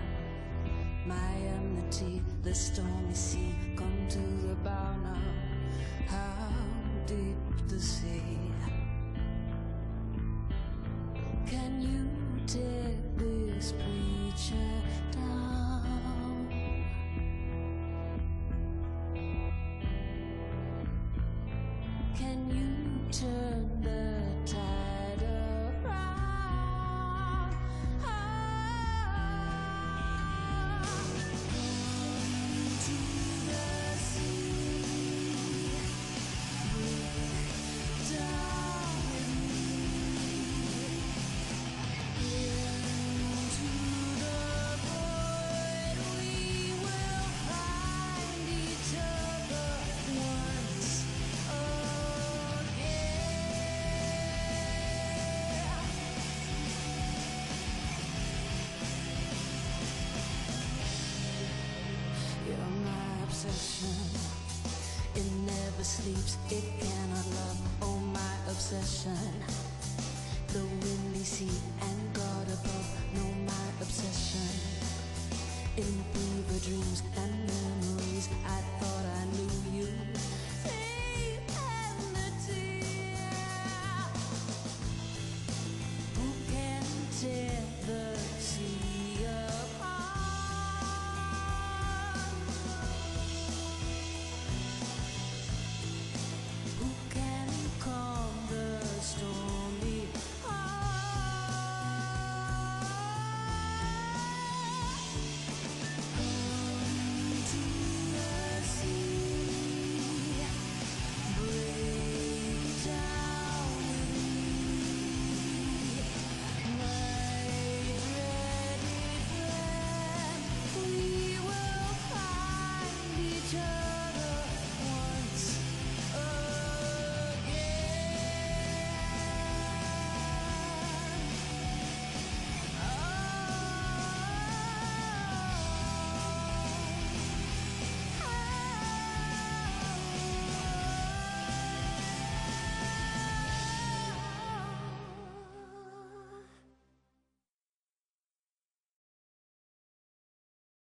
My enmity, the stormy sea. Come to the bow now. How deep the sea? Can you take this preacher down? Can you turn the tide around? Into the sea, down with me. Into the void, we will find each other once You're my obsession. It never sleeps, it cannot love. Oh, my obsession. The windy sea and God above. No, my obsession. In fever dreams and memories, I